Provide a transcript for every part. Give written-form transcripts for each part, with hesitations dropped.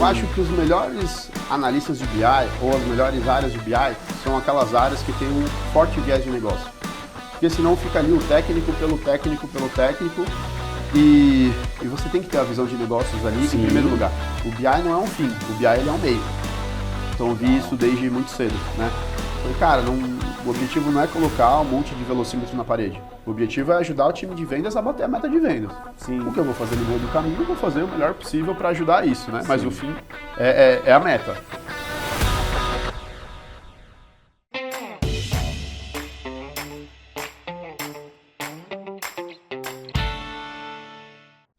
acho que os melhores analistas de BI ou as melhores áreas de BI são aquelas áreas que têm um forte viés de negócio. Porque senão fica ali o técnico pelo técnico pelo técnico e você tem que ter a visão de negócios ali em primeiro lugar. O BI não é um fim, o BI ele é um meio. Então eu vi isso desde muito cedo, né? Falei, cara, o objetivo não é colocar um monte de velocímetro na parede. O objetivo é ajudar o time de vendas a bater a meta de vendas. Sim. O que eu vou fazer no meio do caminho, eu vou fazer o melhor possível para ajudar isso, né? Mas o fim é a meta.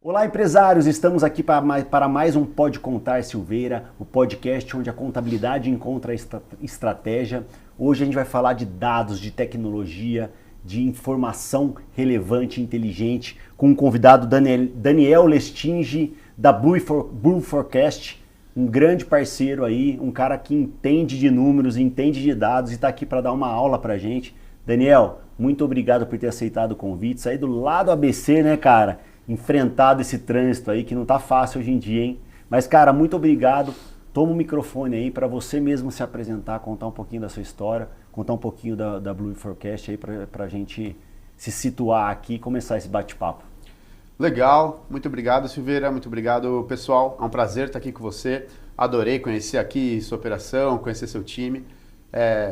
Olá, empresários! Estamos aqui para mais um Pode Contar Silveira, o podcast onde a contabilidade encontra estratégia. Hoje a gente vai falar de dados, de tecnologia, de informação relevante e inteligente, com um convidado, Daniel Lestinge, da Blue Forecast, um grande parceiro aí, um cara que entende de números, entende de dados e está aqui para dar uma aula para a gente. Daniel, muito obrigado por ter aceitado o convite, saído lá do ABC, né, cara? Enfrentado esse trânsito aí, que não tá fácil hoje em dia, hein? Mas, cara, muito obrigado. Toma o microfone aí para você mesmo se apresentar, contar um pouquinho da sua história, contar um pouquinho da Blue Forecast aí pra gente se situar aqui e começar esse bate-papo. Legal, muito obrigado, Silveira, muito obrigado, pessoal. É um prazer estar aqui com você. Adorei conhecer aqui sua operação, conhecer seu time.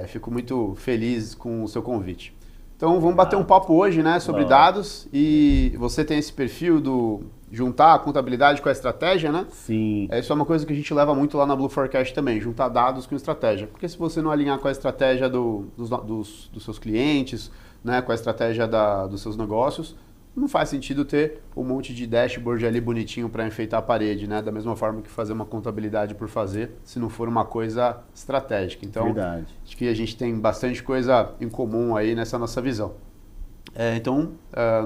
Fico muito feliz com o seu convite. Então vamos bater um papo hoje, né, sobre dados, e você tem esse perfil do juntar a contabilidade com a estratégia, né? Sim. Isso é uma coisa que a gente leva muito lá na Blue Forecast também, juntar dados com estratégia. Porque se você não alinhar com a estratégia dos seus clientes, né, com a estratégia dos seus negócios, não faz sentido ter um monte de dashboard ali bonitinho para enfeitar a parede, né? Da mesma forma que fazer uma contabilidade por fazer, se não for uma coisa estratégica. Então, verdade. Acho que a gente tem bastante coisa em comum aí nessa nossa visão.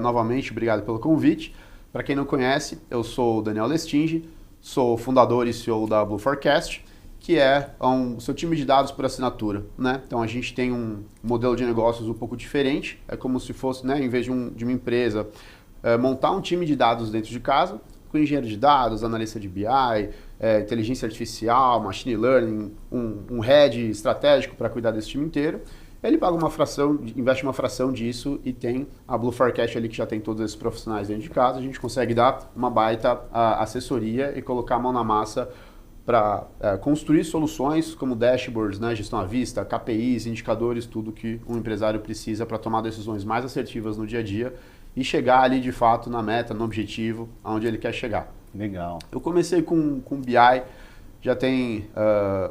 Novamente, obrigado pelo convite. Para quem não conhece, eu sou o Daniel Lestinge, sou fundador e CEO da Blue Forecast, que é o seu time de dados por assinatura, né? Então a gente tem um modelo de negócios um pouco diferente, é como se fosse, né, em vez de uma empresa, montar um time de dados dentro de casa, com engenheiro de dados, analista de BI, inteligência artificial, machine learning, um head estratégico para cuidar desse time inteiro. Ele paga uma fração, investe uma fração disso e tem a Blue Forecast ali que já tem todos esses profissionais dentro de casa, a gente consegue dar uma baita assessoria e colocar a mão na massa para construir soluções como dashboards, né, gestão à vista, KPIs, indicadores, tudo que um empresário precisa para tomar decisões mais assertivas no dia a dia e chegar ali de fato na meta, no objetivo, aonde ele quer chegar. Legal. Eu comecei com BI já tem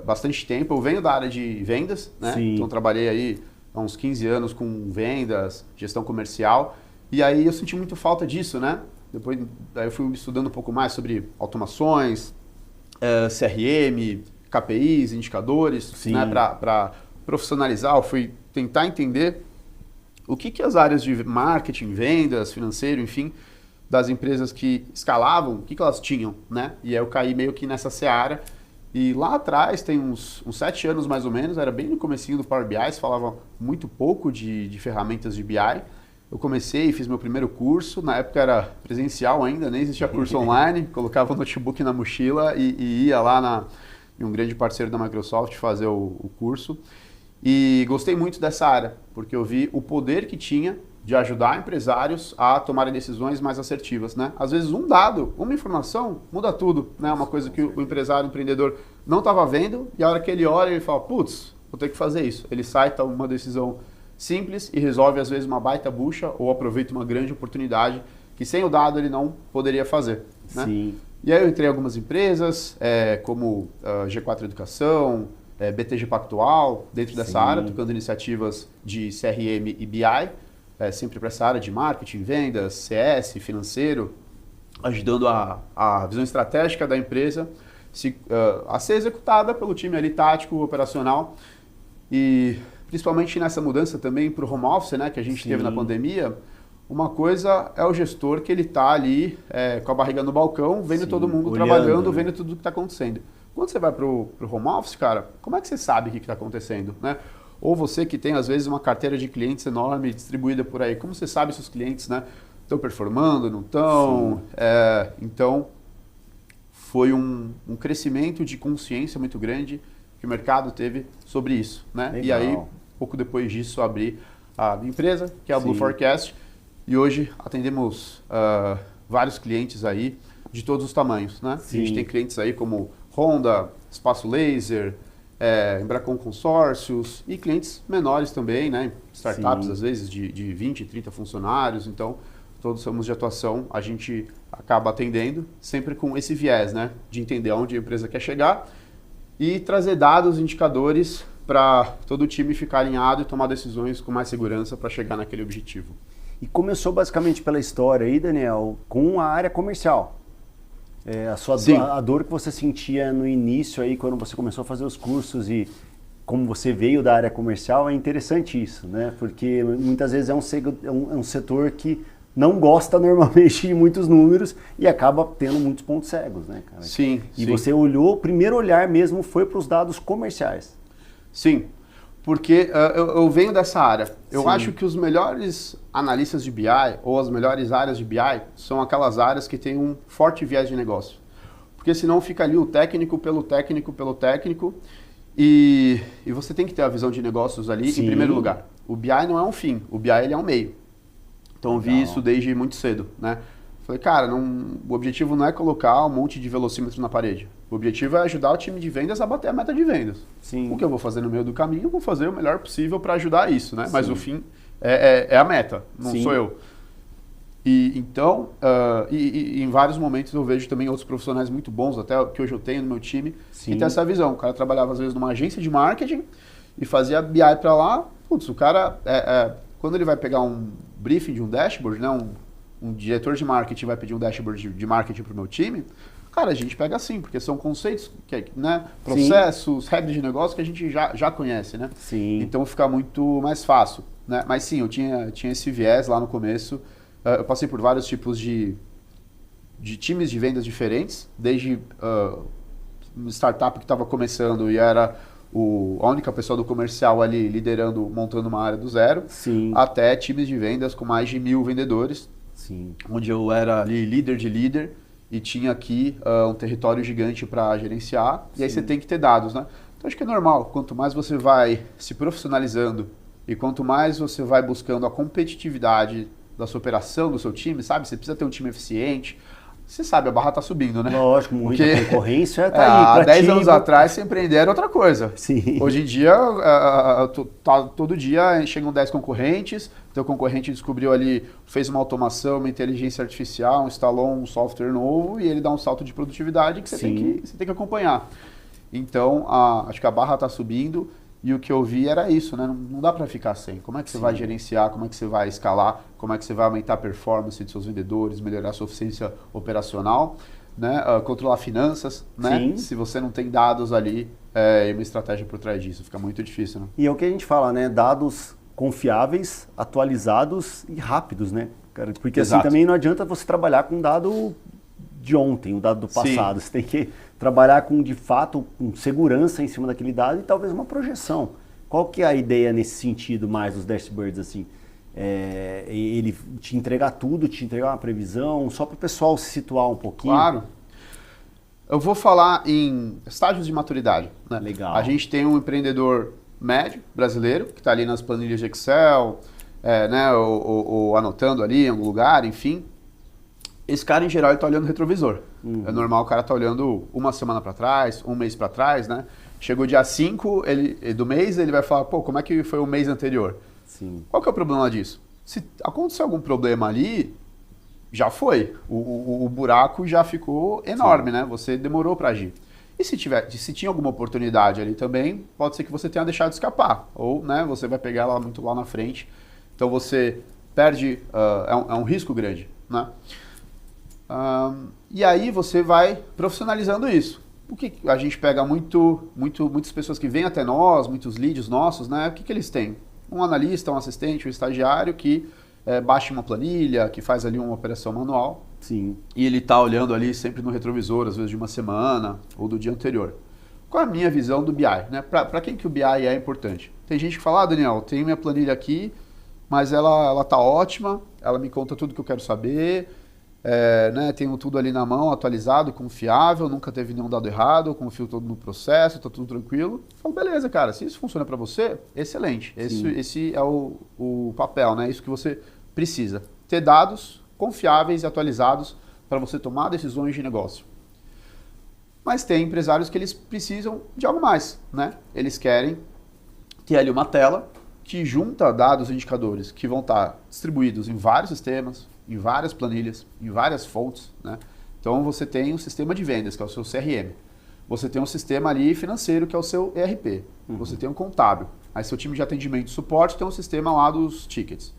bastante tempo, eu venho da área de vendas, né? Sim. Então trabalhei aí há uns 15 anos com vendas, gestão comercial e aí eu senti muito falta disso, né? Depois daí eu fui estudando um pouco mais sobre automações, CRM, KPIs, indicadores, né, para profissionalizar, eu fui tentar entender o que as áreas de marketing, vendas, financeiro, enfim, das empresas que escalavam, o que elas tinham, né? E aí eu caí meio que nessa seara. E lá atrás, tem uns 7 anos mais ou menos, era bem no comecinho do Power BI, se falava muito pouco de ferramentas de BI. Eu comecei e fiz meu primeiro curso, na época era presencial ainda, nem existia curso online, colocava o notebook na mochila e ia lá em um grande parceiro da Microsoft fazer o curso. E gostei muito dessa área, porque eu vi o poder que tinha de ajudar empresários a tomarem decisões mais assertivas, né? Às vezes um dado, uma informação, muda tudo, né? Uma coisa que o empresário, o empreendedor não estava vendo e a hora que ele olha, ele fala, putz, vou ter que fazer isso. Ele sai, toma uma decisão simples e resolve às vezes uma baita bucha ou aproveita uma grande oportunidade que sem o dado ele não poderia fazer, né? Sim. E aí eu entrei em algumas empresas, como G4 Educação, BTG Pactual, dentro dessa área, tocando iniciativas de CRM e BI, sempre para essa área de marketing, vendas, CS, financeiro, ajudando a visão estratégica da empresa a ser executada pelo time ali tático, operacional, e principalmente nessa mudança também para o home office, né, que a gente teve na pandemia. Uma coisa é o gestor que ele está ali com a barriga no balcão, vendo todo mundo olhando, trabalhando, né? Vendo tudo o que está acontecendo. Quando você vai para o home office, cara, como é que você sabe o que está acontecendo, né? Ou você que tem, às vezes, uma carteira de clientes enorme distribuída por aí, como você sabe se os clientes, né, estão performando, não estão? Então, foi um crescimento de consciência muito grande que o mercado teve sobre isso, né? Legal. E aí, pouco depois disso, abri a minha empresa, que é a Blue Sim. Forecast, e hoje atendemos vários clientes aí de todos os tamanhos, né? Sim. A gente tem clientes aí como Honda, Espaço Laser, Embracon Consórcios e clientes menores também, né? Startups, Sim. às vezes, de 20, 30 funcionários. Então, todos somos de atuação, a gente acaba atendendo sempre com esse viés, né? De entender onde a empresa quer chegar e trazer dados, indicadores para todo o time ficar alinhado e tomar decisões com mais segurança para chegar naquele objetivo. E começou basicamente pela história aí, Daniel, com a área comercial. A dor que você sentia no início aí, quando você começou a fazer os cursos e como você veio da área comercial, é interessante isso, né? Porque muitas vezes é um setor que não gosta normalmente de muitos números e acaba tendo muitos pontos cegos, né, cara? Sim. E você olhou, o primeiro olhar mesmo foi para os dados comerciais. Sim, porque eu venho dessa área. Eu Sim. acho que os melhores analistas de BI ou as melhores áreas de BI são aquelas áreas que têm um forte viés de negócio. Porque senão fica ali o técnico pelo técnico e você tem que ter a visão de negócios ali Sim. em primeiro lugar. O BI não é um fim, o BI ele é um meio. Então eu vi isso desde muito cedo, né? Falei, cara, o objetivo não é colocar um monte de velocímetro na parede. O objetivo é ajudar o time de vendas a bater a meta de vendas. Sim. O que eu vou fazer no meio do caminho, eu vou fazer o melhor possível para ajudar isso, né? Sim. Mas o fim é a meta, não Sim. sou eu. E então, em vários momentos eu vejo também outros profissionais muito bons, até que hoje eu tenho no meu time, Sim. que tem essa visão. O cara trabalhava às vezes numa agência de marketing e fazia BI para lá. Putz, o cara, quando ele vai pegar um briefing de um dashboard, né? Um diretor de marketing vai pedir um dashboard de marketing para o meu time, cara, a gente pega assim, porque são conceitos, né, processos, regras de negócio que a gente já conhece, né? Sim. Então fica muito mais fácil, né? Mas sim, eu tinha esse viés lá no começo. Eu passei por vários tipos de times de vendas diferentes, desde uma startup que estava começando e era a única pessoa do comercial ali liderando, montando uma área do zero, Sim. até times de vendas com mais de 1.000 vendedores, Sim. onde eu era ali líder de líder e tinha aqui um território gigante para gerenciar. E aí você tem que ter dados, né? Então acho que é normal, quanto mais você vai se profissionalizando e quanto mais você vai buscando a competitividade da sua operação, do seu time, sabe? Você precisa ter um time eficiente. Você sabe, a barra tá subindo, né? Lógico, muita concorrência tá aí. Há 10 anos atrás, se empreender era outra coisa. Sim. Hoje em dia, todo dia chegam 10 concorrentes, teu concorrente descobriu ali, fez uma automação, uma inteligência artificial, instalou um software novo e ele dá um salto de produtividade que você tem que acompanhar. Então, acho que a barra está subindo e o que eu vi era isso, né? Não dá para ficar sem. Como é que você vai gerenciar, como é que você vai escalar, como é que você vai aumentar a performance de seus vendedores, melhorar a sua eficiência operacional, né? Controlar finanças, né? Sim. Se você não tem dados ali e uma estratégia por trás disso, fica muito difícil, né? E é o que a gente fala, né? Dados confiáveis, atualizados e rápidos, né, cara? Porque assim também não adianta você trabalhar com dado de ontem, o dado do passado. Você tem que trabalhar com, de fato, com segurança em cima daquele dado e talvez uma projeção. Qual que é a ideia nesse sentido mais dos dashboards, assim? Ele te entregar tudo, te entregar uma previsão, só para o pessoal se situar um pouquinho? Claro. Eu vou falar em estágios de maturidade, né? Legal. A gente tem um empreendedor médio brasileiro que está ali nas planilhas de Excel, né, ou anotando ali em algum lugar, enfim. Esse cara, em geral, ele está olhando o retrovisor. É normal o cara tá olhando uma semana para trás, um mês para trás, né? Chegou dia 5 do mês, ele vai falar, pô, como é que foi o mês anterior? Sim. Qual que é o problema disso? Se acontecer algum problema ali, já foi. O buraco já ficou enorme, né? Você demorou para agir. E se tinha alguma oportunidade ali também, pode ser que você tenha deixado escapar. Ou, né, você vai pegar ela muito lá na frente. Então você perde, é um risco grande, né? E aí você vai profissionalizando isso. O que a gente pega muitas pessoas que vêm até nós, muitos leads nossos, né? O que eles têm? Um analista, um assistente, um estagiário que baixa uma planilha, que faz ali uma operação manual. Sim. E ele está olhando ali sempre no retrovisor, às vezes de uma semana ou do dia anterior. Qual é a minha visão do BI? Né? Para quem que o BI é importante? Tem gente que fala, Daniel, tenho minha planilha aqui, mas ela tá ótima, ela me conta tudo que eu quero saber, né, tenho tudo ali na mão, atualizado, confiável, nunca teve nenhum dado errado, eu confio todo no processo, tá tudo tranquilo. Eu falo, beleza, cara, se isso funciona para você, excelente. Esse é o papel, né? Isso que você precisa. Ter dados confiáveis e atualizados para você tomar decisões de negócio. Mas tem empresários que eles precisam de algo mais, né? Eles querem ter ali uma tela que junta dados e indicadores que vão estar distribuídos em vários sistemas, em várias planilhas, em várias fontes, né? Então você tem um sistema de vendas, que é o seu CRM. Você tem um sistema ali financeiro, que é o seu ERP. Você tem um contábil. Aí seu time de atendimento e suporte tem um sistema lá dos tickets.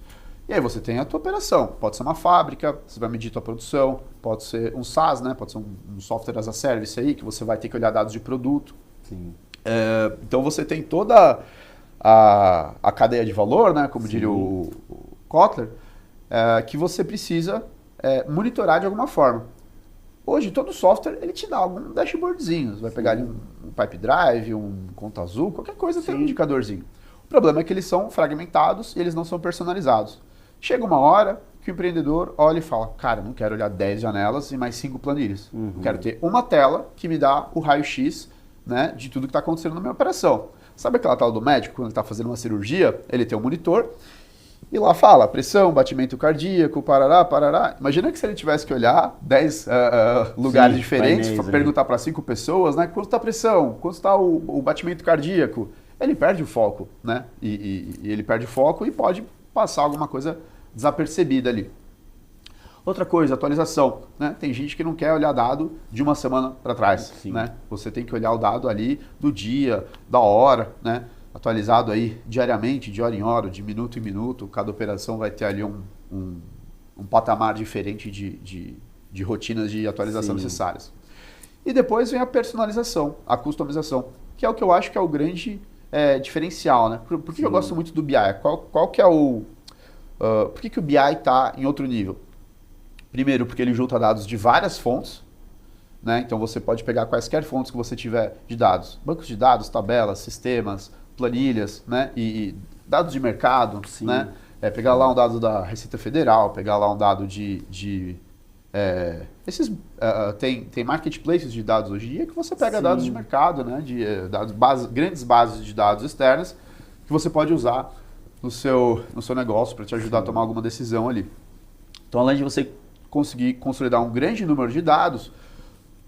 E aí você tem a tua operação. Pode ser uma fábrica, você vai medir tua produção, pode ser um SaaS, né? Pode ser um software as a service aí, que você vai ter que olhar dados de produto. Sim. Então você tem toda a cadeia de valor, né? Como diria o Kotler, que você precisa monitorar de alguma forma. Hoje, todo software ele te dá algum dashboardzinho. Você vai pegar ali um Pipe Drive, um Conta Azul, qualquer coisa tem um indicadorzinho. O problema é que eles são fragmentados e eles não são personalizados. Chega uma hora que o empreendedor olha e fala, cara, não quero olhar 10 janelas e mais 5 planilhas. Eu quero ter uma tela que me dá o raio-x, né, de tudo que está acontecendo na minha operação. Sabe aquela tela do médico, quando ele está fazendo uma cirurgia, ele tem um monitor e lá fala pressão, batimento cardíaco, parará, parará. Imagina que se ele tivesse que olhar 10 lugares diferentes, perguntar para 5 pessoas, né, quanto está a pressão, quanto está o batimento cardíaco, ele perde o foco, né? E ele perde o foco e pode passar alguma coisa desapercebida ali. Outra coisa, atualização, né? Tem gente que não quer olhar dado de uma semana para trás, né? Você tem que olhar o dado ali do dia, da hora, né? Atualizado aí diariamente, de hora em hora, de minuto em minuto. Cada operação vai ter ali um patamar diferente de rotinas de atualização necessárias. E depois vem a personalização, a customização, que é o que eu acho que é o grande diferencial, né? Por que eu gosto muito do BI? Qual que é por que o BI está em outro nível? Primeiro, porque ele junta dados de várias fontes, né? Então você pode pegar quaisquer fontes que você tiver de dados. Bancos de dados, tabelas, sistemas, planilhas, né? E dados de mercado, né? Pegar lá um dado da Receita Federal, pegar lá um dado tem marketplaces de dados hoje em dia que você pega dados de mercado, né? Grandes bases de dados externas que você pode usar no seu negócio para te ajudar a tomar alguma decisão ali. Então, além de você conseguir consolidar um grande número de dados,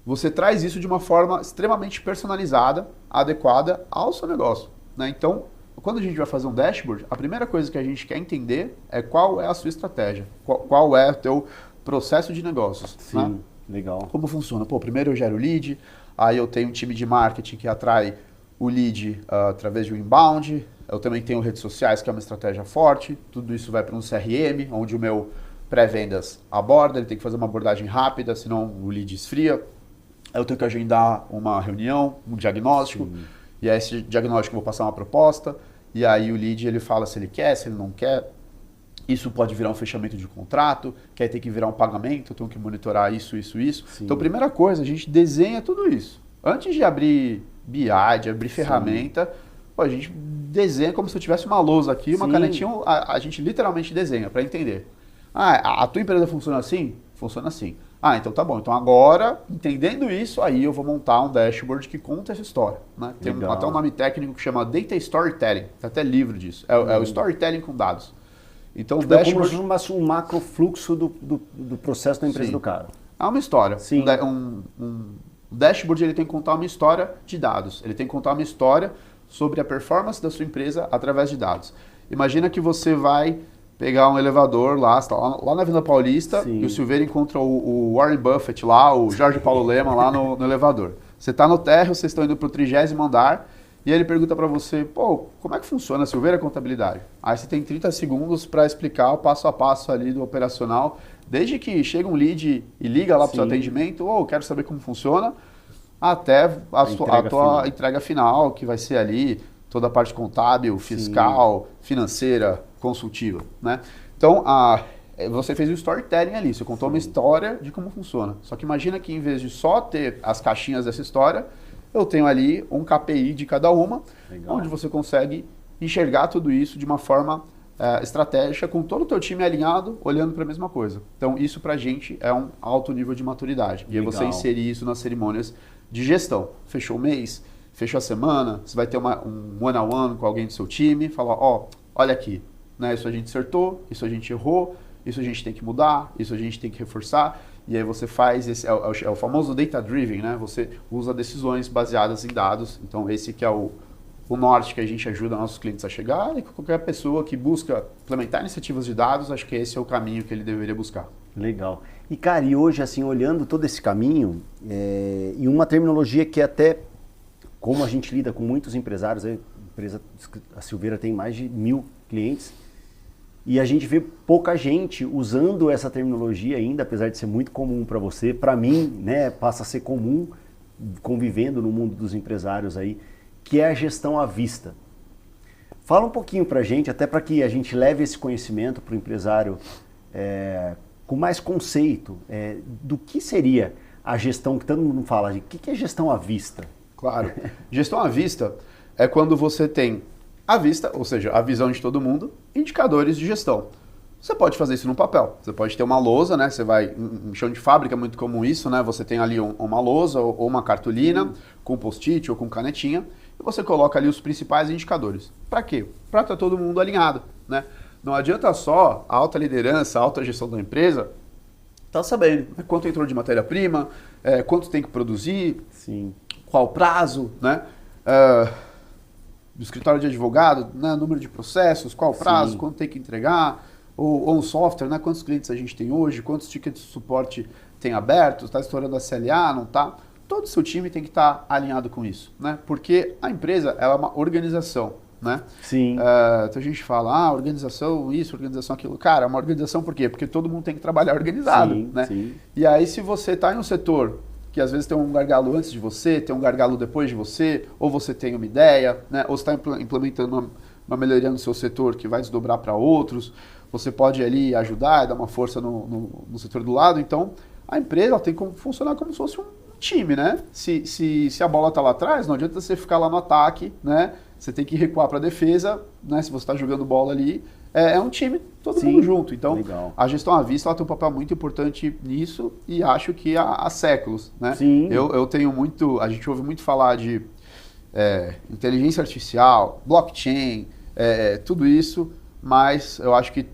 você traz isso de uma forma extremamente personalizada, adequada ao seu negócio, né? Então, quando a gente vai fazer um dashboard, a primeira coisa que a gente quer entender é qual é a sua estratégia, qual é o teu processo de negócios. Né? Legal. Como funciona? Primeiro eu gero lead, aí eu tenho um time de marketing que atrai o lead através de um inbound, eu também tenho redes sociais, que é uma estratégia forte, tudo isso vai para um CRM, onde o meu pré-vendas aborda, ele tem que fazer uma abordagem rápida, senão o lead esfria. Eu tenho que agendar uma reunião, um diagnóstico, e aí esse diagnóstico eu vou passar uma proposta, e aí o lead ele fala se ele quer, se ele não quer. Isso pode virar um fechamento de contrato, que aí tem que virar um pagamento, eu tenho que monitorar isso. Então, primeira coisa, a gente desenha tudo isso. Antes de abrir BI, de abrir ferramenta, a gente desenha como se eu tivesse uma lousa aqui, uma canetinha, a gente literalmente desenha para entender. A tua empresa funciona assim? Funciona assim. Então tá bom. Então agora, entendendo isso, aí eu vou montar um dashboard que conta essa história. Né? Tem até um nome técnico que chama Data Storytelling. Tem até livro disso. É o Storytelling com dados. Então, tipo, dashboard... como um macro fluxo do processo da empresa do cara. É uma história. Um dashboard ele tem que contar uma história de dados. Ele tem que contar uma história sobre a performance da sua empresa através de dados. Imagina que você vai pegar um elevador lá na Avenida Paulista e o Silveira encontra o Warren Buffett lá, o Jorge Paulo Lema lá no elevador. Você está no térreo, vocês estão indo para o 30º andar e ele pergunta para você, como é que funciona a Silveira Contabilidade? Aí você tem 30 segundos para explicar o passo a passo ali do operacional, desde que chega um lead e liga lá para o seu atendimento, quero saber como funciona, até a tua entrega final, que vai ser ali toda a parte contábil, fiscal, financeira, consultiva, né? Então, você fez um storytelling ali, você contou uma história de como funciona. Só que imagina que em vez de só ter as caixinhas dessa história, eu tenho ali um KPI de cada uma, onde você consegue enxergar tudo isso de uma forma estratégica com todo o teu time alinhado, olhando para a mesma coisa. Então, isso para a gente é um alto nível de maturidade. E aí você inserir isso nas cerimônias de gestão. Fechou o mês, fechou a semana, você vai ter um one-on-one com alguém do seu time, falar, olha aqui, né, isso a gente acertou, isso a gente errou, isso a gente tem que mudar, isso a gente tem que reforçar. E aí você faz, é o famoso data-driven, né? Você usa decisões baseadas em dados. Então, esse que é o norte que a gente ajuda nossos clientes a chegar, e qualquer pessoa que busca implementar iniciativas de dados, acho que esse é o caminho que ele deveria buscar. Legal. E, cara, e hoje, assim, olhando todo esse caminho, e uma terminologia que até, como a gente lida com muitos empresários, a Silveira tem mais de 1.000 clientes, e a gente vê pouca gente usando essa terminologia ainda, apesar de ser muito comum para você. Para mim, né, passa a ser comum, convivendo no mundo dos empresários aí, que é a gestão à vista. Fala um pouquinho para a gente, até para que a gente leve esse conhecimento para o empresário com mais conceito, do que seria a gestão, que todo mundo fala, o que é gestão à vista? Claro, gestão à vista é quando você tem à vista, ou seja, a visão de todo mundo, indicadores de gestão. Você pode fazer isso no papel, você pode ter uma lousa, né? Você vai, em chão de fábrica é muito comum isso, né? Você tem ali uma lousa ou uma cartolina com post-it ou com canetinha, e você coloca ali os principais indicadores. Para quê? Para estar todo mundo alinhado, né? Não adianta só a alta liderança, a alta gestão da empresa estar sabendo, né, quanto entrou de matéria-prima, quanto tem que produzir, sim, qual prazo, né? Do escritório de advogado, né, número de processos, qual prazo, sim, quanto tem que entregar, ou um software, né, quantos clientes a gente tem hoje, quantos tickets de suporte tem abertos, está estourando a CLA, não está? Todo o seu time tem que estar alinhado com isso, né? Porque a empresa ela é uma organização, né? Sim. Então a gente fala, organização isso, organização aquilo. Cara, é uma organização por quê? Porque todo mundo tem que trabalhar organizado, sim, né? Sim. E aí se você está em um setor que às vezes tem um gargalo antes de você, tem um gargalo depois de você, ou você tem uma ideia, né? Ou você está implementando uma melhoria no seu setor que vai desdobrar para outros, você pode ali ajudar, dar uma força no setor do lado. Então, a empresa ela tem que funcionar como se fosse um time, né? Se a bola está lá atrás, não adianta você ficar lá no ataque, né? Você tem que recuar para a defesa, né? Se você está jogando bola ali, é um time, todo mundo junto. Então, legal. A gestão à vista ela tem um papel muito importante nisso e acho que há séculos, né? Sim. Eu tenho muito, a gente ouve muito falar de inteligência artificial, blockchain, tudo isso, mas eu acho que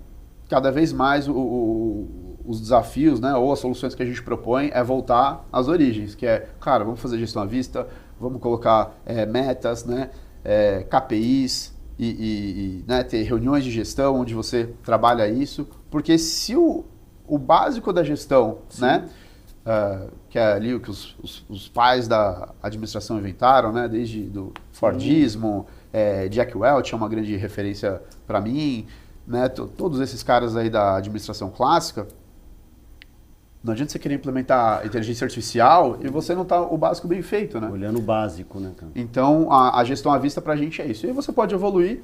cada vez mais os desafios, né, ou as soluções que a gente propõe é voltar às origens, que cara, vamos fazer gestão à vista, vamos colocar metas, né, KPIs e né, ter reuniões de gestão onde você trabalha isso, porque se o básico da gestão, né, que é ali o que os pais da administração inventaram, né, desde do Fordismo, Jack Welch é uma grande referência para mim, né, todos esses caras aí da administração clássica. Não adianta você querer implementar inteligência artificial e você não tá o básico bem feito, né? Olhando o básico, né, cara? Então, a gestão à vista pra gente é isso. E aí você pode evoluir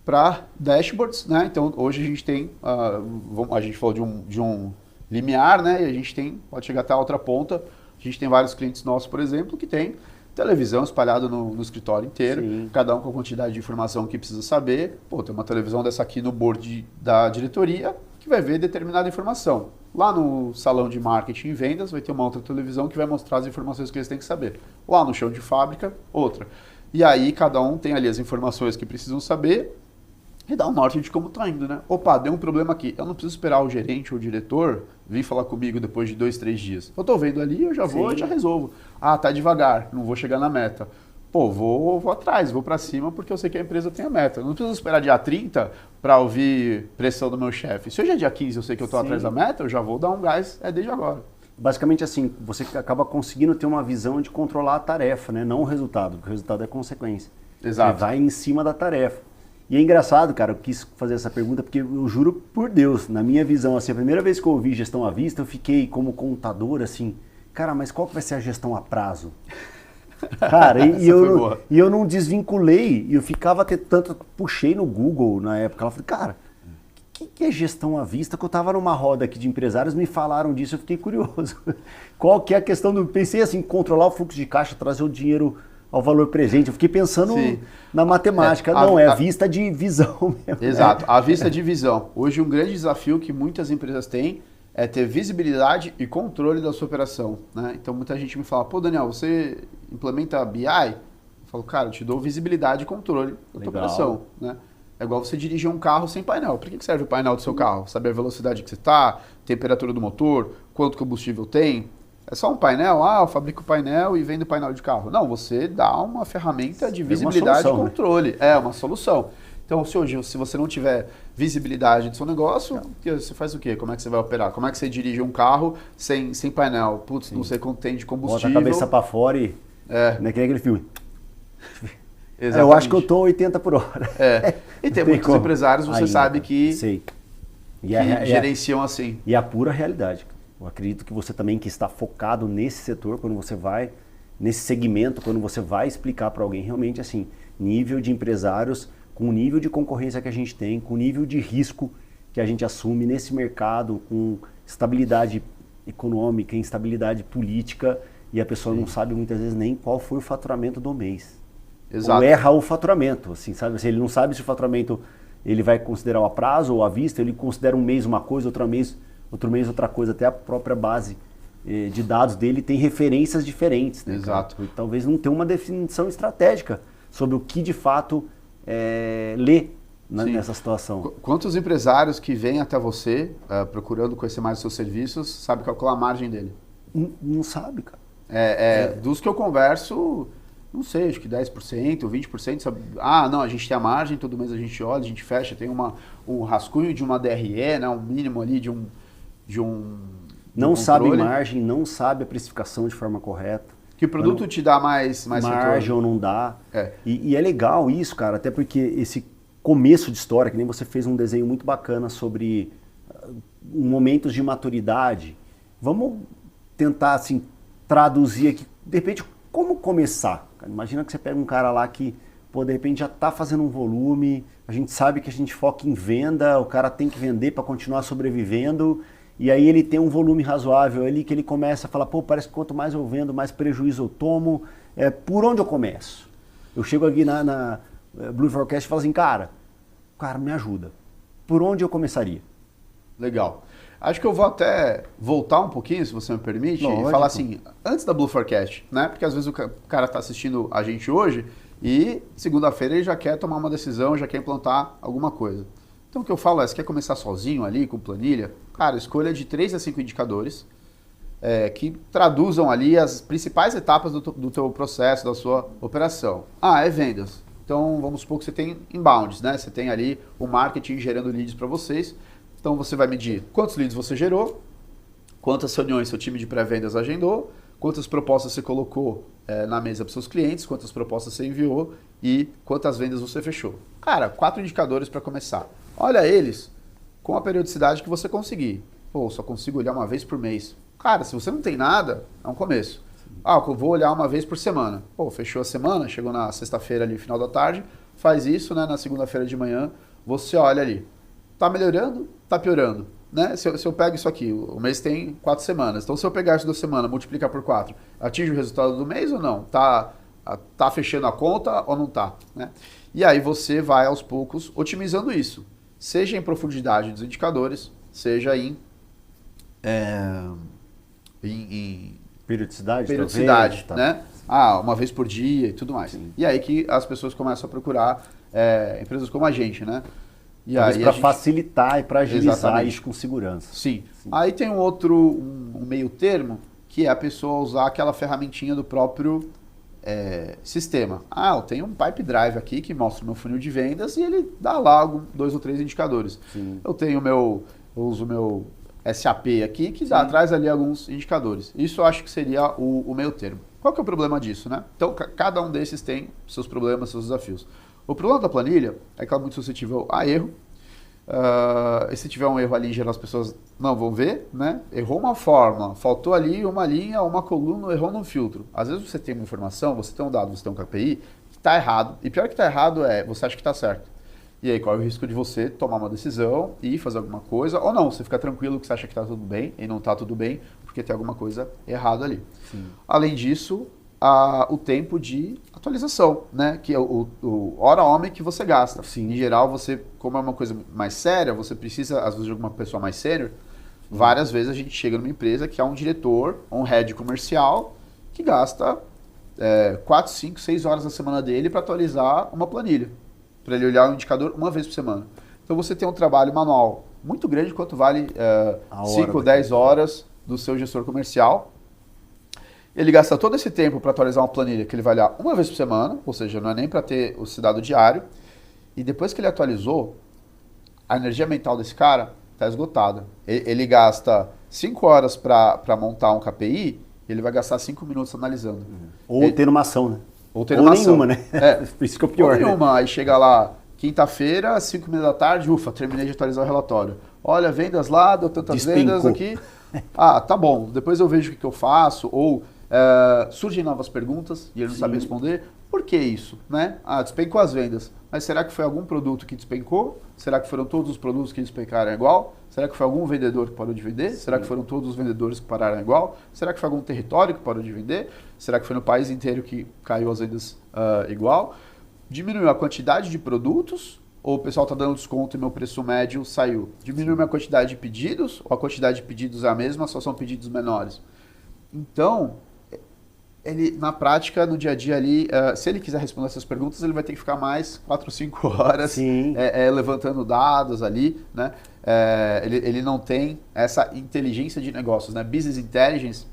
para dashboards, né? Então, hoje a gente tem, a gente falou de um limiar, né? E a gente pode chegar até a outra ponta. A gente tem vários clientes nossos, por exemplo, que tem televisão espalhada no escritório inteiro, sim, cada um com a quantidade de informação que precisa saber. Pô, tem uma televisão dessa aqui no board da diretoria que vai ver determinada informação. Lá no salão de marketing e vendas vai ter uma outra televisão que vai mostrar as informações que eles têm que saber. Lá no chão de fábrica, outra. E aí cada um tem ali as informações que precisam saber e dá um norte de como está indo, né? Opa, deu um problema aqui. Eu não preciso esperar o gerente ou o diretor vir falar comigo depois de 2, 3 dias. Eu estou vendo ali, eu já vou e já resolvo. Tá devagar, não vou chegar na meta. Pô, vou atrás, vou para cima porque eu sei que a empresa tem a meta. Eu não preciso esperar dia 30 para ouvir pressão do meu chefe. Se hoje é dia 15 eu sei que eu estou atrás da meta, eu já vou dar um gás desde agora. Basicamente assim, você acaba conseguindo ter uma visão de controlar a tarefa, né? Não o resultado, porque o resultado é consequência. Exato. Você vai em cima da tarefa. E é engraçado, cara, eu quis fazer essa pergunta porque eu juro por Deus, na minha visão, assim, a primeira vez que eu ouvi gestão à vista, eu fiquei como contador, assim, cara, mas qual que vai ser a gestão a prazo? Cara, e eu não desvinculei, e eu ficava puxei no Google na época, ela falou, cara, o que é gestão à vista? Que eu tava numa roda aqui de empresários, me falaram disso, eu fiquei curioso. Qual que é a questão pensei assim, controlar o fluxo de caixa, trazer o dinheiro ao valor presente. Eu fiquei pensando na matemática. Não, é a vista de visão mesmo. Exato, a vista de visão. Hoje um grande desafio que muitas empresas têm é ter visibilidade e controle da sua operação, né? Então muita gente me fala, pô Daniel, você implementa BI? Eu falo, cara, eu te dou visibilidade e controle da tua operação, né? É igual você dirigir um carro sem painel. Para que serve o painel do seu carro? Saber a velocidade que você está, temperatura do motor, quanto combustível tem. É só um painel? Ah, eu fabrico o painel e vendo o painel de carro. Não, você dá uma ferramenta de visibilidade e controle. É uma solução. Então, se você não tiver visibilidade do seu negócio, você faz o quê? Como é que você vai operar? Como é que você dirige um carro sem painel? Putz, não sei quanto tem de combustível. Bota a cabeça para fora e... Não é que nem aquele filme. Exatamente. Eu acho que eu estou 80 por hora. E tem muitos empresários, você sabe que, gerenciam assim. E a pura realidade. Eu acredito que você também que está focado nesse setor, quando você vai, nesse segmento, quando você vai explicar para alguém, realmente assim, nível de empresários, com o nível de concorrência que a gente tem, com o nível de risco que a gente assume nesse mercado, com estabilidade econômica, instabilidade política, e a pessoa não sabe muitas vezes nem qual foi o faturamento do mês. Exato. Ou erra o faturamento, assim, sabe? Se ele não sabe se o faturamento ele vai considerar a prazo ou à vista, ele considera um mês uma coisa, outro mês outra coisa, até a própria base de dados dele tem referências diferentes. Né, exato. E talvez não tenha uma definição estratégica sobre o que de fato ler nessa situação. Quantos empresários que vêm até você procurando conhecer mais os seus serviços, sabe calcular a margem dele? Não sabe, cara. Dos que eu converso, não sei, acho que 10%, 20%. Sabe? Ah, não, a gente tem a margem, todo mês a gente olha, a gente fecha, tem um rascunho de uma DRE, né, um mínimo ali de um não sabe margem, não sabe a precificação de forma correta. Que o produto te dá mais margem ou não dá. E é legal isso, cara, até porque esse começo de história, que nem você fez um desenho muito bacana sobre momentos de maturidade. Vamos tentar assim traduzir aqui, de repente, como começar. Imagina que você pega um cara lá que, pô, de repente já está fazendo um volume, a gente sabe que a gente foca em venda, o cara tem que vender para continuar sobrevivendo, e aí ele tem um volume razoável ali que ele começa a falar, pô, parece que quanto mais eu vendo, mais prejuízo eu tomo. Por onde eu começo? Eu chego aqui na Blue Forecast e falo assim, cara, me ajuda. Por onde eu começaria? Legal. Acho que eu vou até voltar um pouquinho, se você me permite, e falar assim, antes da Blue Forecast, né? Porque às vezes o cara está assistindo a gente hoje e segunda-feira ele já quer tomar uma decisão, já quer implantar alguma coisa. Então o que eu falo você quer começar sozinho ali, com planilha? Cara, escolha de 3 a 5 indicadores que traduzam ali as principais etapas do teu processo, da sua operação. É vendas. Então vamos supor que você tem inbounds, né? Você tem ali o marketing gerando leads para vocês. Então você vai medir quantos leads você gerou, quantas reuniões seu time de pré-vendas agendou, quantas propostas você colocou na mesa para seus clientes, quantas propostas você enviou e quantas vendas você fechou. Cara, 4 indicadores para começar. Olha eles com a periodicidade que você conseguir. Pô, só consigo olhar uma vez por mês. Cara, se você não tem nada, é um começo. Eu vou olhar uma vez por semana. Pô, fechou a semana, chegou na sexta-feira ali, final da tarde, faz isso, né? Na segunda-feira de manhã, você olha ali. Tá melhorando? Tá piorando? Né? Se eu pego isso aqui, o mês tem 4 semanas. Então, se eu pegar isso da semana, multiplicar por 4, atinge o resultado do mês ou não? Tá fechando a conta ou não tá? Né? E aí você vai, aos poucos, otimizando isso. Seja em profundidade dos indicadores, seja em periodicidade, talvez, né? Uma vez por dia e tudo mais. Sim. E aí que as pessoas começam a procurar empresas como a gente, né? Para facilitar e para agilizar isso com segurança. Sim. Aí tem um meio termo, que é a pessoa usar aquela ferramentinha do próprio sistema. Eu tenho um Pipe Drive aqui que mostra o meu funil de vendas e ele dá lá 2 ou 3 indicadores. Sim. Eu uso o meu SAP aqui que traz ali alguns indicadores. Isso eu acho que seria o meio termo. Qual que é o problema disso, né? Então, cada um desses tem seus problemas, seus desafios. O problema da planilha é que ela é muito suscetível a erro. E se tiver um erro ali, em geral, as pessoas não vão ver, né? Errou uma fórmula, faltou ali uma linha, uma coluna, errou num filtro. Às vezes você tem uma informação, você tem um dado, você tem um KPI, que está errado. E pior que está errado você acha que está certo. E aí, qual é o risco de você tomar uma decisão e fazer alguma coisa? Ou não, você fica tranquilo que você acha que está tudo bem e não está tudo bem, porque tem alguma coisa errada ali. Sim. Além disso, o tempo de atualização, né? Que é o hora-homem que você gasta. Sim. Em geral, você, como é uma coisa mais séria, você precisa, às vezes, de alguma pessoa mais sênior. Várias vezes a gente chega numa empresa que há um diretor, um head comercial, que gasta 4, 5, 6 horas na semana dele para atualizar uma planilha. Para ele olhar o indicador uma vez por semana. Então você tem um trabalho manual muito grande, quanto vale 5 ou 10 horas do seu gestor comercial. Ele gasta todo esse tempo para atualizar uma planilha que ele vai olhar uma vez por semana, ou seja, não é nem para ter o dado diário. E depois que ele atualizou, a energia mental desse cara está esgotada. Ele gasta 5 horas para montar um KPI, ele vai gastar 5 minutos analisando. Ou ter uma ação, né? Ou ter uma nenhuma, ação. né? Isso que é o pior. Ou nenhuma. Aí chega lá, quinta-feira, 5 minutos da tarde, ufa, terminei de atualizar o relatório. Olha, vendas lá, deu tantas vendas aqui. Ah, tá bom, depois eu vejo o que eu faço. Ou surgem novas perguntas e ele não sabe responder. Por que isso? Né? Ah, despencou as vendas. Mas será que foi algum produto que despencou? Será que foram todos os produtos que despencaram igual? Será que foi algum vendedor que parou de vender? Sim. Será que foram todos os vendedores que pararam igual? Será que foi algum território que parou de vender? Será que foi no país inteiro que caiu as vendas igual? Diminuiu a quantidade de produtos ou o pessoal está dando desconto e meu preço médio saiu? Diminuiu a quantidade de pedidos ou a quantidade de pedidos é a mesma, só são pedidos menores? Então, ele, na prática, no dia a dia ali, se ele quiser responder essas perguntas, ele vai ter que ficar mais 4 ou 5 horas levantando dados ali, né? Ele não tem essa inteligência de negócios, né? Business Intelligence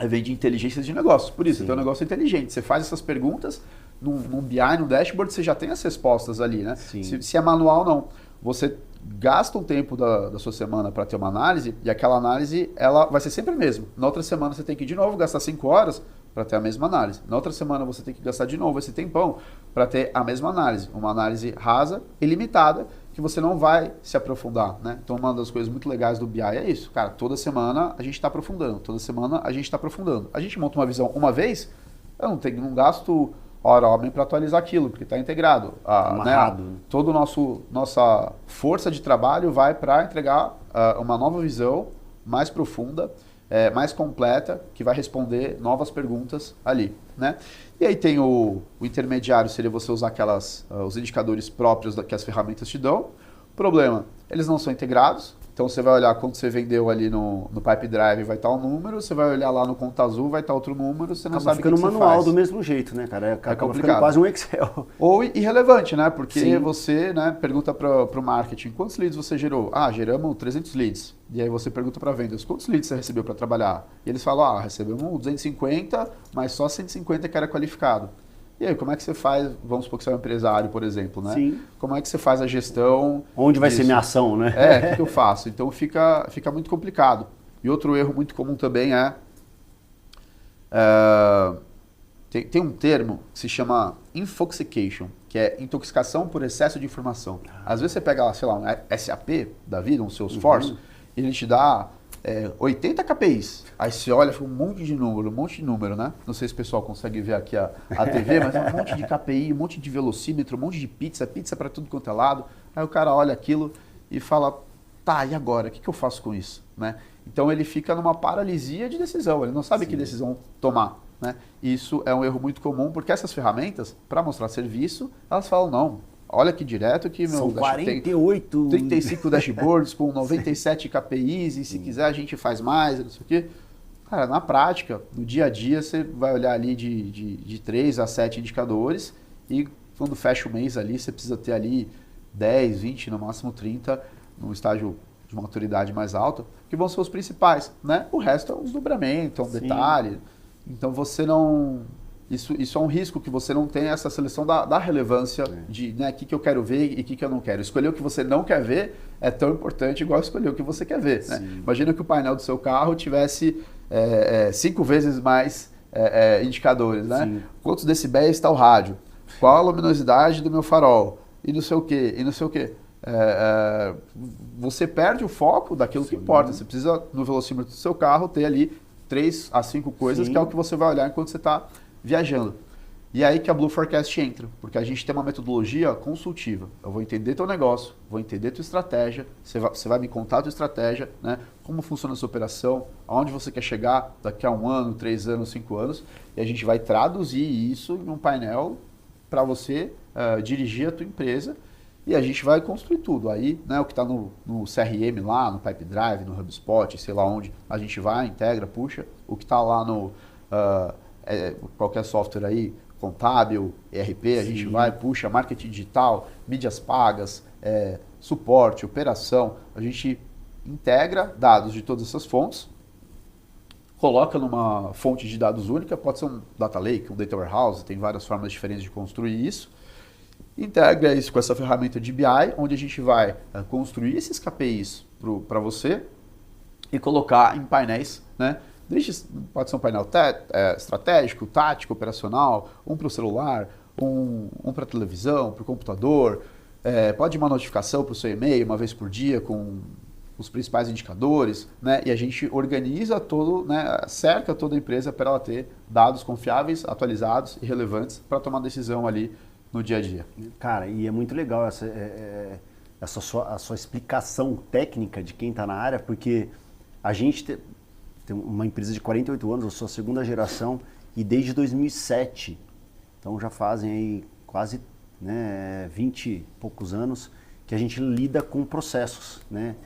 vem de inteligência de negócios, por isso, então é um negócio inteligente. Você faz essas perguntas num BI, num dashboard, você já tem as respostas ali, né? Se é manual, não. Você gasta um tempo da sua semana para ter uma análise e aquela análise ela vai ser sempre a mesma. Na outra semana você tem que de novo gastar 5 horas para ter a mesma análise. Na outra semana você tem que gastar de novo esse tempão para ter a mesma análise. Uma análise rasa e limitada que você não vai se aprofundar, né? Então uma das coisas muito legais do BI é isso. Cara, toda semana a gente está aprofundando. Toda semana a gente está aprofundando. A gente monta uma visão uma vez, eu não gasto hora-homem para atualizar aquilo, porque está integrado. Né? Toda a nossa força de trabalho vai para entregar uma nova visão mais profunda, mais completa, que vai responder novas perguntas ali, né? E aí tem o intermediário, seria você usar os indicadores próprios que as ferramentas te dão. Problema, eles não são integrados, então você vai olhar quanto você vendeu ali no Pipe Drive, vai estar um número, você vai olhar lá no Conta Azul, vai estar outro número, você não sabe o que você faz. Acaba ficando manual do mesmo jeito, né, cara? Acaba ficando quase um Excel. Ou irrelevante, né? Porque você, né, pergunta para o marketing, quantos leads você gerou? Ah, geramos 300 leads. E aí você pergunta para vendas, quantos leads você recebeu para trabalhar? E eles falam, recebemos 250, mas só 150 que era qualificado. E aí, como é que você faz, vamos supor que você é um empresário, por exemplo, né? Sim. Como é que você faz a gestão? Onde vai ser minha ação, né? O que eu faço? Então fica muito complicado. E outro erro muito comum também tem um termo que se chama infoxication, que é intoxicação por excesso de informação. Às vezes você pega, sei lá, um SAP da vida, um Salesforce, e ele te dá 80 KPIs. Aí você olha, fica um monte de número, né? Não sei se o pessoal consegue ver aqui a TV, mas um monte de KPI, um monte de velocímetro, um monte de pizza para tudo quanto é lado. Aí o cara olha aquilo e fala, tá, e agora? O que eu faço com isso? Né? Então ele fica numa paralisia de decisão, ele não sabe que decisão tomar. Né? Isso é um erro muito comum, porque essas ferramentas, para mostrar serviço, elas falam, não, olha aqui direto que são 48... tem 35 dashboards com 97 KPIs e se quiser a gente faz mais, não sei o quê. Cara, na prática, no dia a dia, você vai olhar ali de 3 a 7 indicadores e quando fecha o mês ali, você precisa ter ali 10, 20, no máximo 30, num estágio de maturidade mais alta, que vão ser os principais, né? O resto é um desdobramento, é um detalhe. Então você não... Isso é um risco que você não tem essa seleção da relevância de o que eu quero ver e o que eu não quero. Escolher o que você não quer ver é tão importante igual escolher o que você quer ver. Né? Imagina que o painel do seu carro tivesse 5 vezes mais indicadores. Né? Quantos decibéis está o rádio? Qual a luminosidade do meu farol? E não sei o quê, e não sei o quê. Você perde o foco daquilo que importa. Você precisa, no velocímetro do seu carro, ter ali 3 a 5 coisas, que é o que você vai olhar enquanto você está viajando. E aí que a Blue Forecast entra, porque a gente tem uma metodologia consultiva. Eu vou entender teu negócio, vou entender tua estratégia, você vai me contar a tua estratégia, né? como funciona a sua operação, aonde você quer chegar daqui a 1 ano, 3 anos, 5 anos, e a gente vai traduzir isso em um painel para você dirigir a tua empresa e a gente vai construir tudo. Aí, né, o que está no CRM lá, no Pipedrive, no HubSpot, sei lá onde, a gente vai, integra, puxa. O que está lá no qualquer software aí, contábil, ERP, a gente vai, puxa, marketing digital, mídias pagas, suporte, operação, a gente integra dados de todas essas fontes, coloca numa fonte de dados única, pode ser um data lake, um data warehouse, tem várias formas diferentes de construir isso, integra isso com essa ferramenta de BI, onde a gente vai construir esses KPIs para você e colocar em painéis, né? Pode ser um painel estratégico, tático, operacional, um para o celular, um para a televisão, para o computador, pode ir uma notificação para o seu e-mail uma vez por dia com os principais indicadores, né? E a gente organiza todo, né, cerca toda a empresa para ela ter dados confiáveis, atualizados e relevantes para tomar decisão ali no dia a dia. Cara, e é muito legal a sua explicação técnica de quem está na área, porque a gente tem uma empresa de 48 anos, eu sou a segunda geração, e desde 2007, então já fazem aí quase, né, 20 e poucos anos que a gente lida com processos, né?